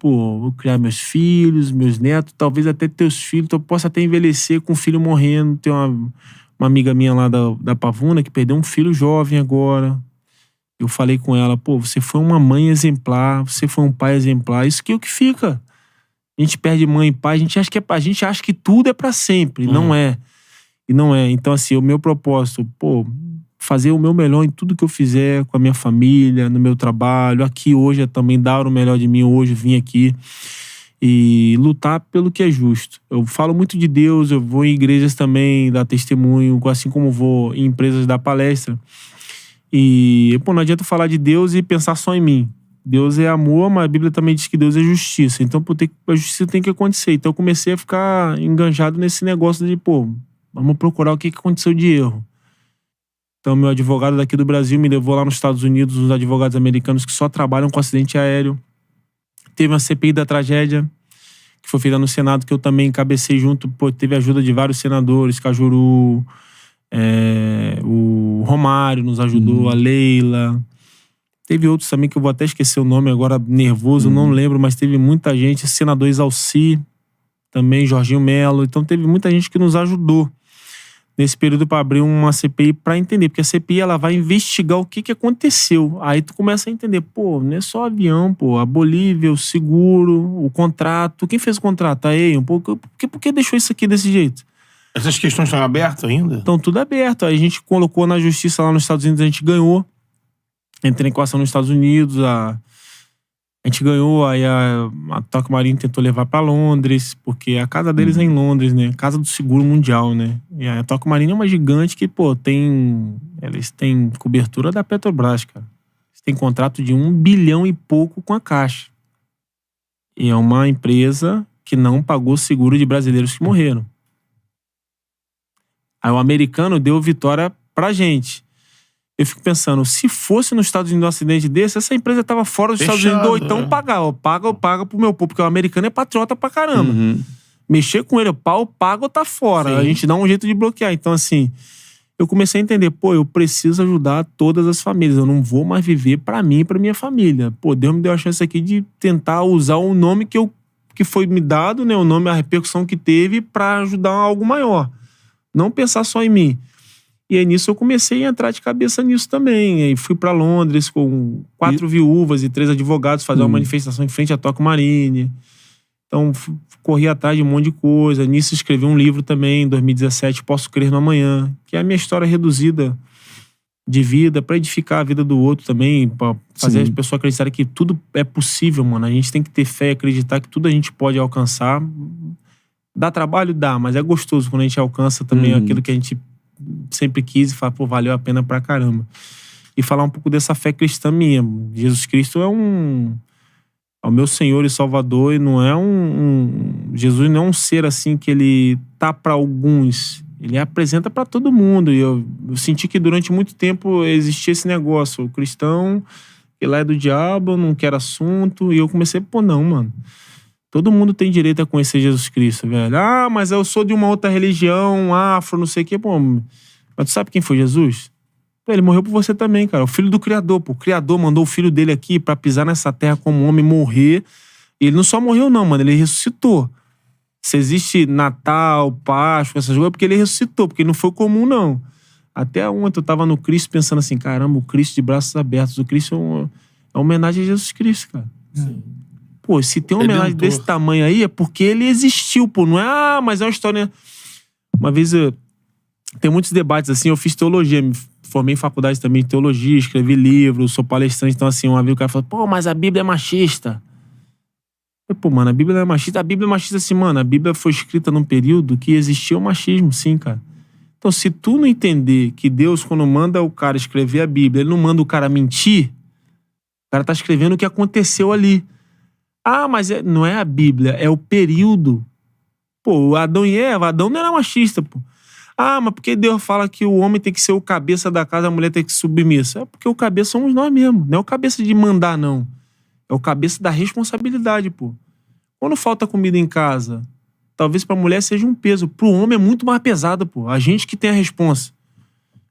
vou criar meus filhos, meus netos, talvez até teus filhos, então eu posso até envelhecer com um filho morrendo. Tem uma amiga minha lá da Pavuna que perdeu um filho jovem agora. Eu falei com ela, pô, você foi uma mãe exemplar, você foi um pai exemplar, isso que é o que fica. A gente perde mãe e pai, a gente acha que tudo é pra sempre, não é. E não é. Então, assim, o meu propósito, pô... fazer o meu melhor em tudo que eu fizer com a minha família, no meu trabalho. Aqui hoje é também dar o melhor de mim hoje, vim aqui e lutar pelo que é justo. Eu falo muito de Deus, eu vou em igrejas também dar testemunho, assim como vou em empresas dar palestra. E, pô, não adianta falar de Deus e pensar só em mim. Deus é amor, mas a Bíblia também diz que Deus é justiça. Então, pô, a justiça tem que acontecer. Então, eu comecei a ficar enganjado nesse negócio de, pô, vamos procurar o que aconteceu de erro. Então, meu advogado daqui do Brasil me levou lá nos Estados Unidos, os advogados americanos que só trabalham com acidente aéreo. Teve uma CPI da tragédia, que foi feita no Senado, que eu também encabecei junto. Pô, teve ajuda de vários senadores, Cajuru, o Romário nos ajudou, a Leila. Teve outros também que eu vou até esquecer o nome agora, nervoso, não lembro, mas teve muita gente. Senador Exalci, também, Jorginho Melo. Então, teve muita gente que nos ajudou nesse período para abrir uma CPI para entender, porque a CPI ela vai investigar o que aconteceu. Aí tu começa a entender, pô, não é só avião, pô, a Bolívia, o seguro, o contrato. Quem fez o contrato? A EIA, por que deixou isso aqui desse jeito? Essas questões estão abertas ainda? Estão tudo aberto. Aí a gente colocou na justiça lá nos Estados Unidos, a gente ganhou. Entrei com a ação nos Estados Unidos, a gente ganhou, aí a Tóquio Marine tentou levar pra Londres, porque a casa deles é em Londres, né? Casa do seguro mundial, né? E a Tóquio Marine é uma gigante que, pô, eles têm cobertura da Petrobras, cara. Eles têm contrato de 1 bilhão e pouco com a Caixa. E é uma empresa que não pagou seguro de brasileiros que morreram. Aí o americano deu vitória pra gente. Eu fico pensando, se fosse nos Estados Unidos um acidente desse, essa empresa tava fora dos Estados Unidos, ou então paga pro meu povo, porque o americano é patriota pra caramba. Mexer com ele, o pau paga ou tá fora. Sim. A gente dá um jeito de bloquear. Então, assim, eu comecei a entender, pô, eu preciso ajudar todas as famílias. Eu não vou mais viver pra mim e pra minha família. Pô, Deus me deu a chance aqui de tentar usar o nome que foi me dado, né? O nome, a repercussão que teve pra ajudar algo maior. Não pensar só em mim. E aí nisso eu comecei a entrar de cabeça nisso também. Aí fui pra Londres com 4 viúvas e 3 advogados fazer uma manifestação em frente à Tóquio Marine. Então corri atrás de um monte de coisa. Nisso escrevi um livro também, em 2017, Posso Crer no Amanhã, que é a minha história reduzida de vida, pra edificar a vida do outro também, pra fazer as pessoas acreditarem que tudo é possível, mano. A gente tem que ter fé e acreditar que tudo a gente pode alcançar. Dá trabalho? Dá, mas é gostoso quando a gente alcança também aquilo que a gente sempre quis e fala, pô, valeu a pena pra caramba. E falar um pouco dessa fé cristã minha. Jesus Cristo é o meu Senhor e Salvador, e não é Jesus não é um ser assim que ele tá pra alguns. Ele apresenta pra todo mundo. E eu senti que durante muito tempo existia esse negócio. O cristão, ele é do diabo, não quer assunto. E eu comecei, pô, não, mano. Todo mundo tem direito a conhecer Jesus Cristo, velho. Ah, mas eu sou de uma outra religião, afro, não sei o quê. Pô, mas tu sabe quem foi Jesus? Ele morreu por você também, cara. O filho do Criador, pô. O Criador mandou o filho dele aqui pra pisar nessa terra como homem, morrer. E ele não só morreu, não, mano. Ele ressuscitou. Se existe Natal, Páscoa, essas coisas, porque ele ressuscitou. Porque não foi comum, não. Até ontem eu tava no Cristo pensando assim, caramba, o Cristo de braços abertos. O Cristo é uma homenagem a Jesus Cristo, cara. Sim. Pô, se tem uma homenagem desse tamanho aí, é porque ele existiu, pô. Não é, mas é uma história... Uma vez, tem muitos debates, assim, eu fiz teologia, me formei em faculdade também de teologia, escrevi livros, sou palestrante, então assim, uma vez o cara falou, pô, mas a Bíblia é machista. Eu, pô, mano, a Bíblia não é machista. A Bíblia é machista assim, mano, a Bíblia foi escrita num período que existia o machismo, sim, cara. Então, se tu não entender que Deus, quando manda o cara escrever a Bíblia, ele não manda o cara mentir, o cara tá escrevendo o que aconteceu ali. Ah, mas não é a Bíblia, é o período. Pô, Adão e Eva, Adão não era machista, pô. Ah, mas por que Deus fala que o homem tem que ser o cabeça da casa, a mulher tem que ser submissa? É porque o cabeça somos nós mesmos. Não é o cabeça de mandar, não. É o cabeça da responsabilidade, pô. Quando falta comida em casa, talvez pra mulher seja um peso. Pro homem é muito mais pesado, pô. A gente que tem a responsa.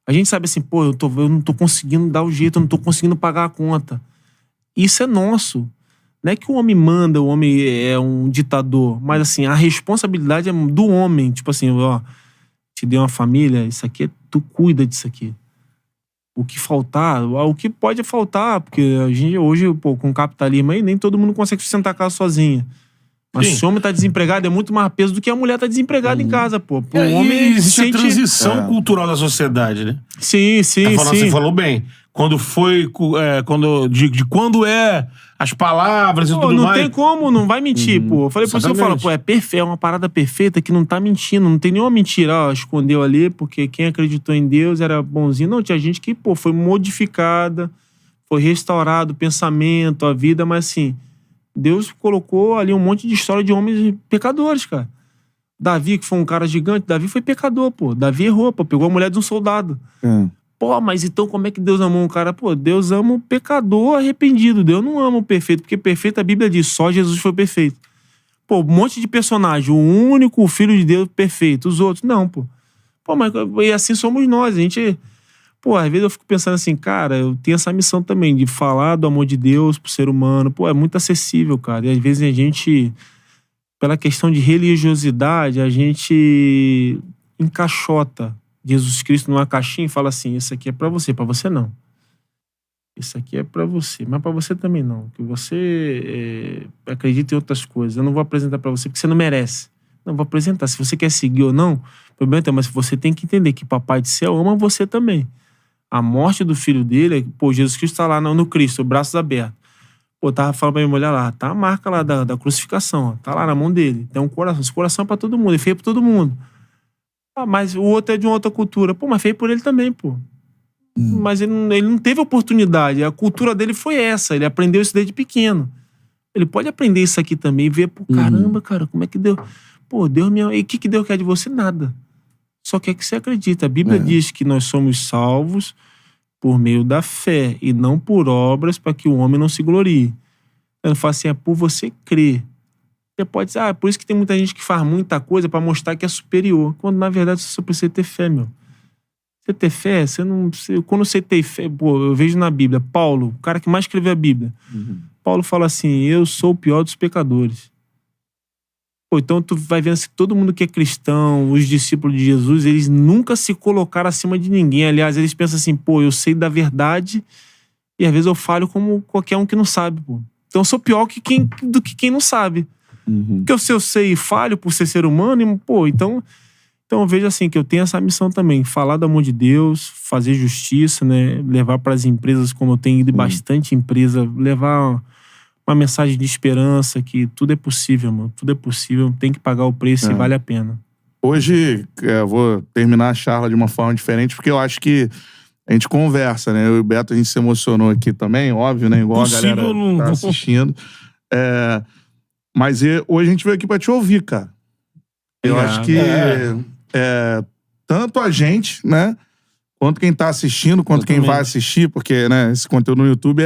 A gente sabe assim, pô, eu não tô conseguindo dar o jeito, eu não tô conseguindo pagar a conta. Isso é nosso. Não é que o homem manda, o homem é um ditador. Mas assim, a responsabilidade é do homem. Tipo assim, ó... te deu uma família, isso aqui, tu cuida disso aqui. O que faltar, o que pode faltar, porque a gente hoje, pô, com o capitalismo aí, nem todo mundo consegue sustentar a casa sozinha. Mas se o homem tá desempregado, é muito mais peso do que a mulher tá desempregada em casa, pô. Pro homem existe a transição cultural da sociedade, né? Sim. Você falou bem. Quando foi, de quando é as palavras e tudo não mais. Não tem como, não vai mentir, pô. Eu falei, por isso que eu falo, pô, é perfeito, é uma parada perfeita que não tá mentindo, não tem nenhuma mentira, ó, escondeu ali, porque quem acreditou em Deus era bonzinho. Não, tinha gente que, pô, foi modificada, foi restaurado o pensamento, a vida, mas assim, Deus colocou ali um monte de história de homens pecadores, cara. Davi, que foi um cara gigante, Davi foi pecador, pô. Davi errou, pô, pegou a mulher de um soldado. Pô, mas então como é que Deus amou um cara? Pô, Deus ama o pecador arrependido. Deus não ama o perfeito, porque perfeito a Bíblia diz, só Jesus foi perfeito. Pô, um monte de personagem, o único filho de Deus perfeito, os outros, não, pô. Pô, mas e assim somos nós, a gente... Pô, às vezes eu fico pensando assim, cara, eu tenho essa missão também de falar do amor de Deus pro ser humano. Pô, é muito acessível, cara. E às vezes a gente, pela questão de religiosidade, a gente encaixota Jesus Cristo numa caixinha e fala assim, isso aqui é pra você não. Isso aqui é pra você, mas pra você também não. Que você acredita em outras coisas. Eu não vou apresentar pra você porque você não merece. Não, vou apresentar. Se você quer seguir ou não, o problema é, mas você tem que entender que Papai do Céu ama você também. A morte do filho dele, pô, Jesus Cristo tá lá no Cristo, braços abertos. Pô, tava falando pra minha mulher lá, tá a marca lá da crucificação, ó, tá lá na mão dele. Tem um coração, esse coração é pra todo mundo, ele fez pra todo mundo. Ah, mas o outro é de uma outra cultura. Pô, mas fez por ele também, pô. Mas ele não teve oportunidade. A cultura dele foi essa. Ele aprendeu isso desde pequeno. Ele pode aprender isso aqui também e ver, pô, caramba, cara, como é que Deus... Pô, Deus me ama. E o que Deus quer de você? Nada. Só quer que você acredite. A Bíblia diz que nós somos salvos por meio da fé e não por obras para que o homem não se glorie. Ele fala assim, é por você crer. Você pode dizer, por isso que tem muita gente que faz muita coisa pra mostrar que é superior. Quando, na verdade, você só precisa ter fé, meu. Você ter fé, você não... Quando você tem fé... Pô, eu vejo na Bíblia, Paulo, o cara que mais escreveu a Bíblia. Paulo fala assim, eu sou o pior dos pecadores. Pô, então tu vai vendo assim, todo mundo que é cristão, os discípulos de Jesus, eles nunca se colocaram acima de ninguém. Aliás, eles pensam assim, pô, eu sei da verdade e às vezes eu falho como qualquer um que não sabe, pô. Então eu sou pior do que quem não sabe. Porque se eu sei e falho por ser humano, pô, então Então eu vejo assim, que eu tenho essa missão também, falar do amor de Deus, fazer justiça, né? Levar para as empresas, como eu tenho ido bastante empresa, levar uma mensagem de esperança, que tudo é possível, mano. Tudo é possível, tem que pagar o preço e vale a pena. Hoje, eu vou terminar a charla de uma forma diferente, porque eu acho que a gente conversa, né? Eu e o Beto, a gente se emocionou aqui também, óbvio, né? Igual Possível, a galera não... tá assistindo. Mas hoje a gente veio aqui pra te ouvir, cara. Eu acho que tanto a gente, né? Quanto quem tá assistindo, quanto quem vai assistir, porque, né, esse conteúdo no YouTube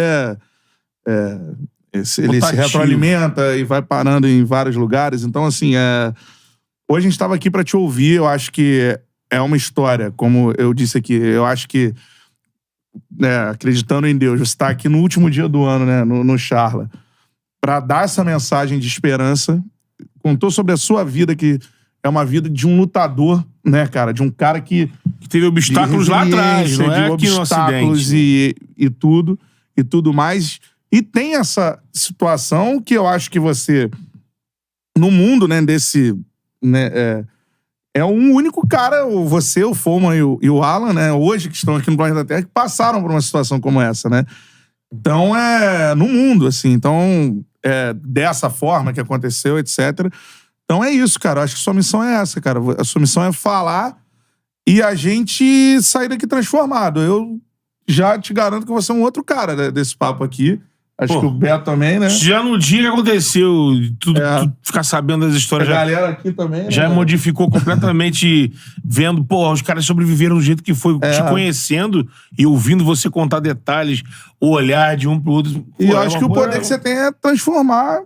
ele se retroalimenta e vai parando em vários lugares. Então, assim, hoje a gente tava aqui pra te ouvir. Eu acho que é uma história, como eu disse aqui. Eu acho que, acreditando em Deus, você tá aqui no último dia do ano, né, no Charla, pra dar essa mensagem de esperança. Contou sobre a sua vida, que é uma vida de um lutador, né, cara? De um cara que teve obstáculos lá atrás, não é aqui no acidente. E tudo mais. E tem essa situação que eu acho que você, no mundo, né, desse... Né, é um único cara, você, o Foman e o Alan, né, hoje, que estão aqui no Planeta Terra, que passaram por uma situação como essa, né? Então, no mundo, assim. Então, dessa forma que aconteceu, etc. Então, é isso, cara. Eu acho que sua missão é essa, cara. A sua missão é falar e a gente sair daqui transformado. Eu já te garanto que você é um outro cara, né, desse papo aqui. Acho que o Beto também, né? Já no dia que aconteceu, tudo ficar sabendo das histórias. A galera aqui também, já né, modificou completamente, vendo, os caras sobreviveram do jeito que foi, te conhecendo e ouvindo você contar detalhes, o olhar de um pro outro. E eu acho que o poder que você tem é transformar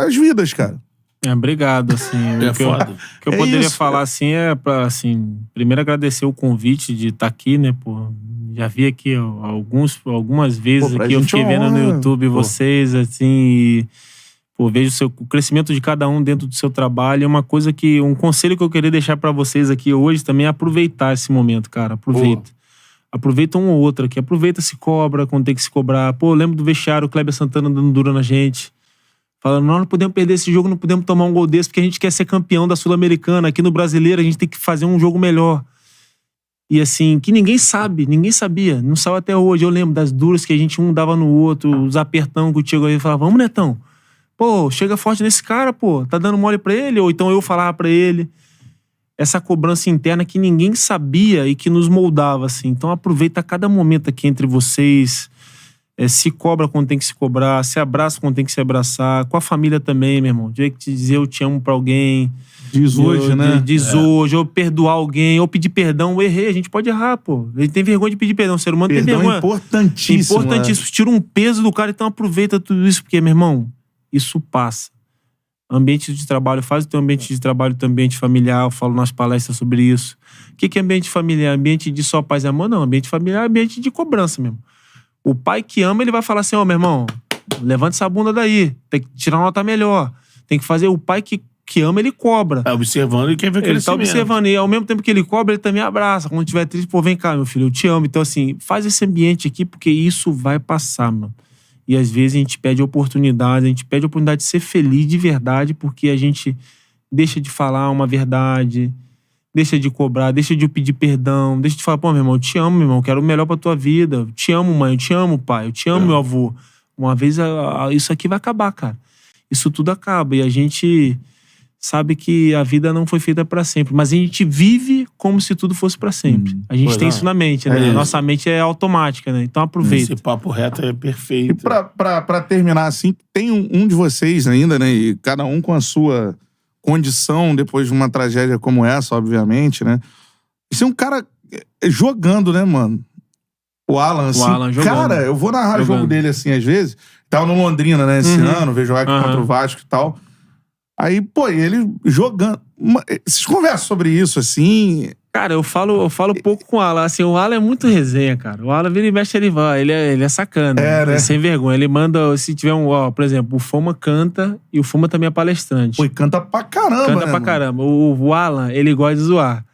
as vidas, cara. Obrigado, assim. O que eu poderia falar, assim, pra, assim, primeiro agradecer o convite de estar aqui, né, pô. Já vi aqui algumas vezes aqui, eu fiquei vendo no YouTube vocês, assim, e vejo o crescimento de cada um dentro do seu trabalho. É uma coisa que, um conselho que eu queria deixar pra vocês aqui hoje também é aproveitar esse momento, cara. Aproveita. Aproveita um ou outro aqui. Aproveita, se cobra quando tem que se cobrar. Eu lembro do vestiário, o Kleber Santana dando dura na gente. Falando, nós não podemos perder esse jogo, não podemos tomar um gol desse, porque a gente quer ser campeão da Sul-Americana. Aqui no Brasileiro, a gente tem que fazer um jogo melhor. E assim, que ninguém sabia, não saiu até hoje. Eu lembro das duras que a gente um dava no outro, os apertão que o Thiago aí falava, vamos, Netão, chega forte nesse cara, tá dando mole pra ele, ou então eu falava pra ele. Essa cobrança interna que ninguém sabia e que nos moldava, assim. Então aproveita cada momento aqui entre vocês, se cobra quando tem que se cobrar, se abraça quando tem que se abraçar, com a família também, meu irmão. Tem que dizer eu te amo pra alguém. Diz hoje, né? Diz hoje, ou perdoar alguém, ou pedir perdão, eu errei. A gente pode errar, pô. A gente tem vergonha de pedir perdão. O ser humano tem vergonha. Importantíssimo. Importantíssimo. Tira um peso do cara, então aproveita tudo isso, porque, meu irmão, isso passa. Ambiente de trabalho, faz o teu ambiente de trabalho, teu ambiente familiar. Eu falo nas palestras sobre isso. O que é ambiente familiar? Ambiente de só paz e amor? Não. Ambiente familiar é ambiente de cobrança mesmo. O pai que ama, ele vai falar assim, meu irmão, levanta essa bunda daí. Tem que tirar uma nota melhor. Tem que fazer o pai que ama, ele cobra. Tá observando e quer ver crescimento. Ele tá observando. E ao mesmo tempo que ele cobra, ele também abraça. Quando tiver triste, vem cá, meu filho, eu te amo. Então, assim, faz esse ambiente aqui, porque isso vai passar, mano. E às vezes a gente pede oportunidade, de ser feliz de verdade, porque a gente deixa de falar uma verdade, deixa de cobrar, deixa de pedir perdão, deixa de falar, meu irmão, eu te amo, meu irmão, eu quero o melhor pra tua vida. Eu te amo, mãe, eu te amo, pai, eu te amo, meu avô. Uma vez isso aqui vai acabar, cara. Isso tudo acaba. E a gente sabe que a vida não foi feita pra sempre, mas a gente vive como se tudo fosse pra sempre. A gente tem isso na mente, né? A nossa mente é automática, né? Então aproveita. Esse papo reto é perfeito. E pra terminar assim, tem um de vocês ainda, né? E cada um com a sua condição depois de uma tragédia como essa, obviamente, né? Esse é um cara jogando, né, mano? O Alan, assim. Jogando. Cara, eu vou narrar o jogo dele assim, às vezes. Tava no Londrina, né, esse ano, veio jogar aqui contra o Vasco e tal. Aí, ele jogando. Vocês conversam sobre isso, assim? Cara, eu falo pouco com o Alan. Assim, o Alan é muito resenha, cara. O Alan vira e mexe, ele vai. Ele é sacana. Né? Ele é sem vergonha. Ele manda, se tiver por exemplo, o Foma canta e o Foma também é palestrante. Pô, e canta pra caramba, Canta pra caramba. O Alan, ele gosta de zoar.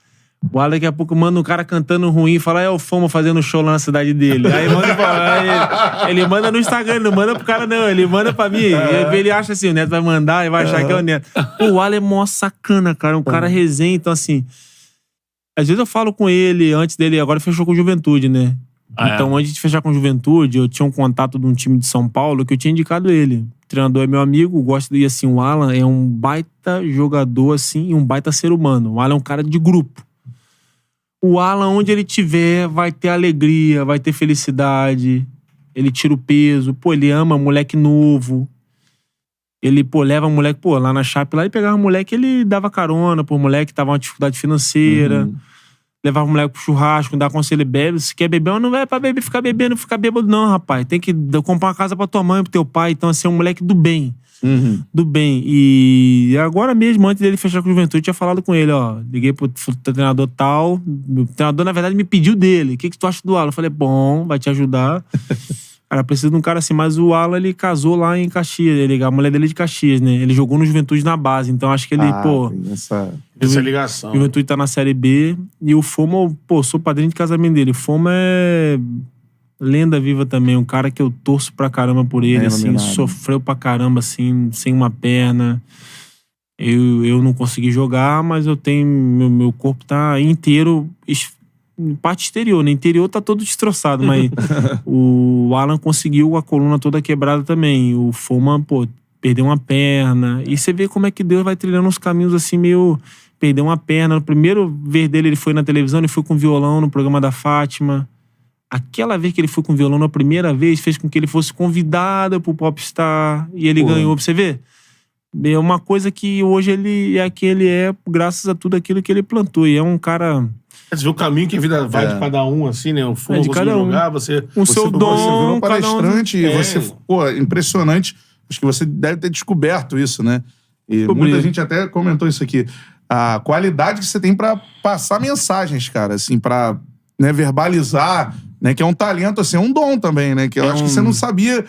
O Alan daqui a pouco manda um cara cantando ruim e fala, é o Foma fazendo show lá na cidade dele. Aí ele manda no Instagram, não manda pro cara não, ele manda pra mim. Ele acha assim, o Neto vai mandar e vai achar que é o Neto. Pô, o Alan é mó sacana, cara, um cara resenha, então assim... Às vezes eu falo com ele, antes dele, agora fechou com o Juventude, né? Então, antes de fechar com o Juventude, eu tinha um contato de um time de São Paulo que eu tinha indicado ele. O treinador é meu amigo, gosto dele, assim, o Alan é um baita jogador, assim, e um baita ser humano. O Alan é um cara de grupo. O Alan, onde ele tiver, vai ter alegria, vai ter felicidade. Ele tira o peso. Pô, ele ama moleque novo. Ele, leva o moleque, lá na Chape, lá ele pegava o moleque, ele dava carona pro moleque que tava uma dificuldade financeira. Levava o moleque pro churrasco, dava conselho, ele bebe. Se quer beber, não vai pra beber, ficar bebendo, ficar bêbado não, rapaz. Tem que comprar uma casa pra tua mãe, pro teu pai. Então, assim, é um moleque do bem. Do bem. E agora mesmo, antes dele fechar com o Juventude, eu tinha falado com ele, ó. Liguei pro treinador tal. O treinador, na verdade, me pediu dele. O que tu acha do Alan? Eu falei, bom, vai te ajudar. Cara, precisa de um cara assim. Mas o Alan, ele casou lá em Caxias. A mulher dele é de Caxias, né? Ele jogou no Juventude na base. Então, acho que ele, Essa ligação. O Juventude tá na Série B. E o Foma, sou padrinho de casamento dele. O Foma é... lenda viva também, um cara que eu torço pra caramba por ele, assim, sofreu pra caramba, assim, sem uma perna. Eu não consegui jogar, mas eu tenho... Meu corpo tá inteiro, parte exterior, né? Interior tá todo destroçado, mas o Alan conseguiu a coluna toda quebrada também. O Foma, perdeu uma perna. E você vê como é que Deus vai trilhando uns caminhos assim, meio... Perdeu uma perna. No primeiro vez dele, ele foi na televisão, ele foi com violão no programa da Fátima. Aquela vez que ele foi com violão na primeira vez, fez com que ele fosse convidado pro Popstar e ele ganhou, pra você ver. É uma coisa que hoje ele é que ele é graças a tudo aquilo que ele plantou. E é um cara... Você vê o caminho que a vida vai de cada um, assim, né? O Foma de cada um. Jogar, você Você seu virou dom, palestrante e você... impressionante. Acho que você deve ter descoberto isso, né? E muita gente até comentou isso aqui. A qualidade que você tem pra passar mensagens, cara, assim, pra verbalizar... Né, que é um talento, assim, é um dom também, né? Que eu acho que você não sabia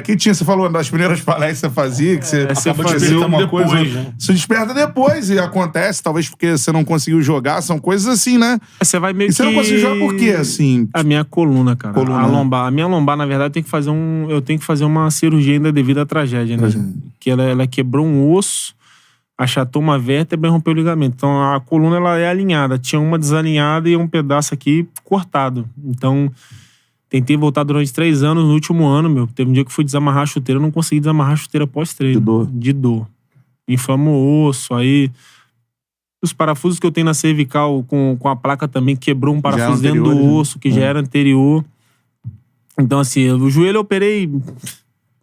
que tinha. Você falou das primeiras palestras que você fazia, que você fazia uma coisa. Né? Você desperta depois e acontece, talvez porque você não conseguiu jogar, são coisas assim, né? Você vai meio e você não conseguiu jogar por quê, assim? A minha coluna, cara. A minha lombar, na verdade, eu tenho que fazer uma cirurgia ainda devido à tragédia, né? Que ela quebrou um osso, achatou uma vértebra e rompeu o ligamento. Então, a coluna, ela é alinhada. Tinha uma desalinhada e um pedaço aqui cortado. Então, tentei voltar durante 3 anos. No último ano, teve um dia que fui desamarrar a chuteira. Eu não consegui desamarrar a chuteira pós-treino. De dor. Inflamou o osso. Aí, os parafusos que eu tenho na cervical com a placa também, quebrou um parafuso dentro do osso, que já era anterior. Então, assim, o joelho eu operei...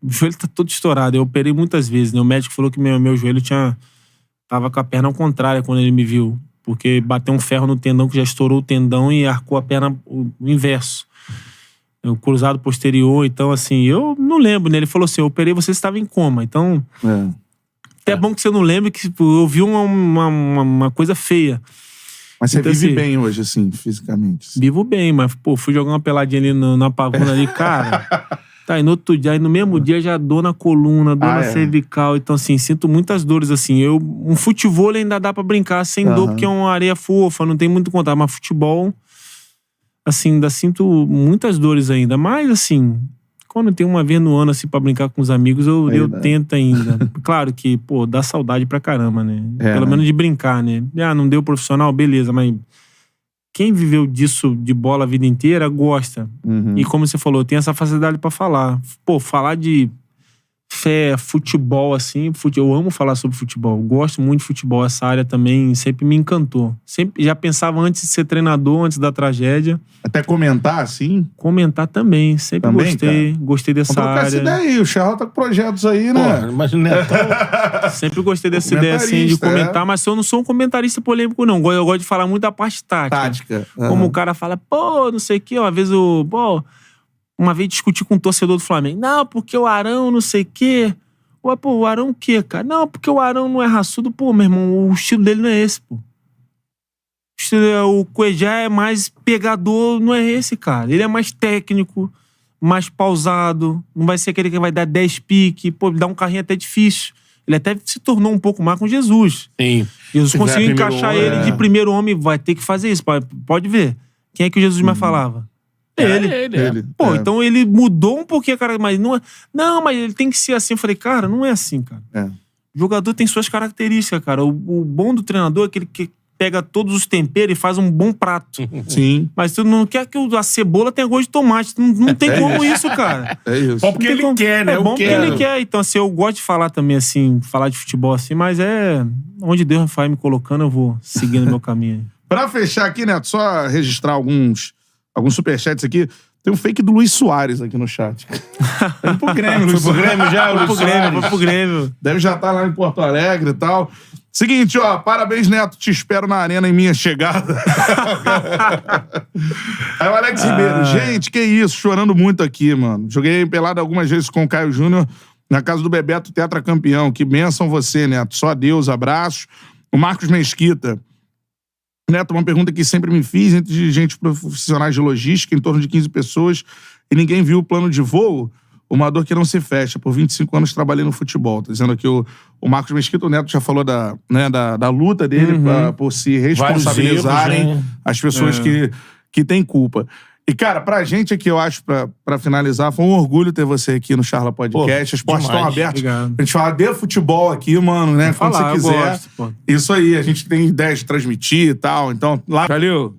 O joelho tá todo estourado. Eu operei muitas vezes, né? O médico falou que meu joelho tava com a perna ao contrário quando ele me viu. Porque bateu um ferro no tendão que já estourou o tendão e arcou a perna o inverso. O cruzado posterior. Então, assim, eu não lembro, né? Ele falou assim, eu operei, você estava em coma. Então, até bom que você não lembre que eu vi uma coisa feia. Mas você então, vive assim, bem hoje, assim, fisicamente? Assim. Vivo bem, mas, fui jogar uma peladinha ali na pavuna ali, cara... Tá, e no outro dia, aí no mesmo dia já dor na coluna, dor na cervical. Então, assim, sinto muitas dores, assim. Um futebol ainda dá pra brincar sem dor, porque é uma areia fofa, não tem muito contato. Mas futebol, assim, ainda sinto muitas dores ainda. Mas, assim, quando tem uma vez no ano, assim, pra brincar com os amigos, eu tento ainda. Claro que, dá saudade pra caramba, né? Pelo menos de brincar, né? Não deu profissional, beleza, mas... Quem viveu disso de bola a vida inteira gosta. E como você falou, tem essa facilidade pra falar. Falar de fé, futebol, assim... Eu amo falar sobre futebol. Gosto muito de futebol. Essa área também sempre me encantou. Sempre, já pensava antes de ser treinador, antes da tragédia. Até comentar, assim? Comentar também. Sempre gostei. Cara. Gostei dessa área. Vamos trocar essa ideia aí. O Charles tá com projetos aí, né? Imagina. Sempre gostei dessa ideia, assim, de comentar. Mas eu não sou um comentarista polêmico, não. Eu gosto de falar muito da parte tática. Como o cara fala, não sei o quê. Uma vez uma vez discuti com um torcedor do Flamengo. Não, porque o Arão não sei o quê. O Arão o quê, cara? Não, porque o Arão não é raçudo. Meu irmão, o estilo dele não é esse, O Cuejá é mais pegador, não é esse, cara. Ele é mais técnico, mais pausado. Não vai ser aquele que vai dar 10 piques. Dar um carrinho até difícil. Ele até se tornou um pouco mais com Jesus. Sim. Jesus conseguiu primeiro encaixar homem, ele de primeiro homem, vai ter que fazer isso. Pode ver. Quem é que Jesus mais falava? Ele. Pô, então ele mudou um pouquinho, cara, mas não é... Não, mas ele tem que ser assim. Eu falei, cara, não é assim, cara. O jogador tem suas características, cara. O bom do treinador é aquele que pega todos os temperos e faz um bom prato. Sim. Mas tu não quer que a cebola tenha gosto de tomate. Não tem como isso, cara. É isso. Só porque ele quer, né? É bom porque ele quer. Então, assim, eu gosto de falar também, assim, falar de futebol assim, mas onde Deus vai me colocando, eu vou seguindo meu caminho. Pra fechar aqui, Neto, só registrar alguns superchats aqui. Tem um fake do Luiz Soares aqui no chat. Foi pro Grêmio, Luiz Soares. Foi pro Grêmio. Deve já estar lá em Porto Alegre e tal. Seguinte, ó, parabéns, Neto. Te espero na arena em minha chegada. Aí o Alex Ribeiro. Gente, que isso, chorando muito aqui, mano. Joguei pelado algumas vezes com o Caio Júnior na casa do Bebeto, tetracampeão. Que bênção você, Neto. Só Deus, abraços. O Marcos Mesquita. Neto, uma pergunta que sempre me fiz, entre dirigentes profissionais de logística, em torno de 15 pessoas, e ninguém viu o plano de voo, uma dor que não se fecha. Por 25 anos trabalhei no futebol. Tá dizendo aqui o Marcos Mesquita, o Neto já falou da luta dele por se responsabilizarem as pessoas que têm culpa. E, cara, pra gente aqui, eu acho, pra finalizar, foi um orgulho ter você aqui no Charla Podcast. As portas estão abertas. Obrigado. A gente fala de futebol aqui, mano, né? Quando você quiser. Gosto, pô. Isso aí, a gente tem ideia de transmitir e tal. Então, lá. Valeu!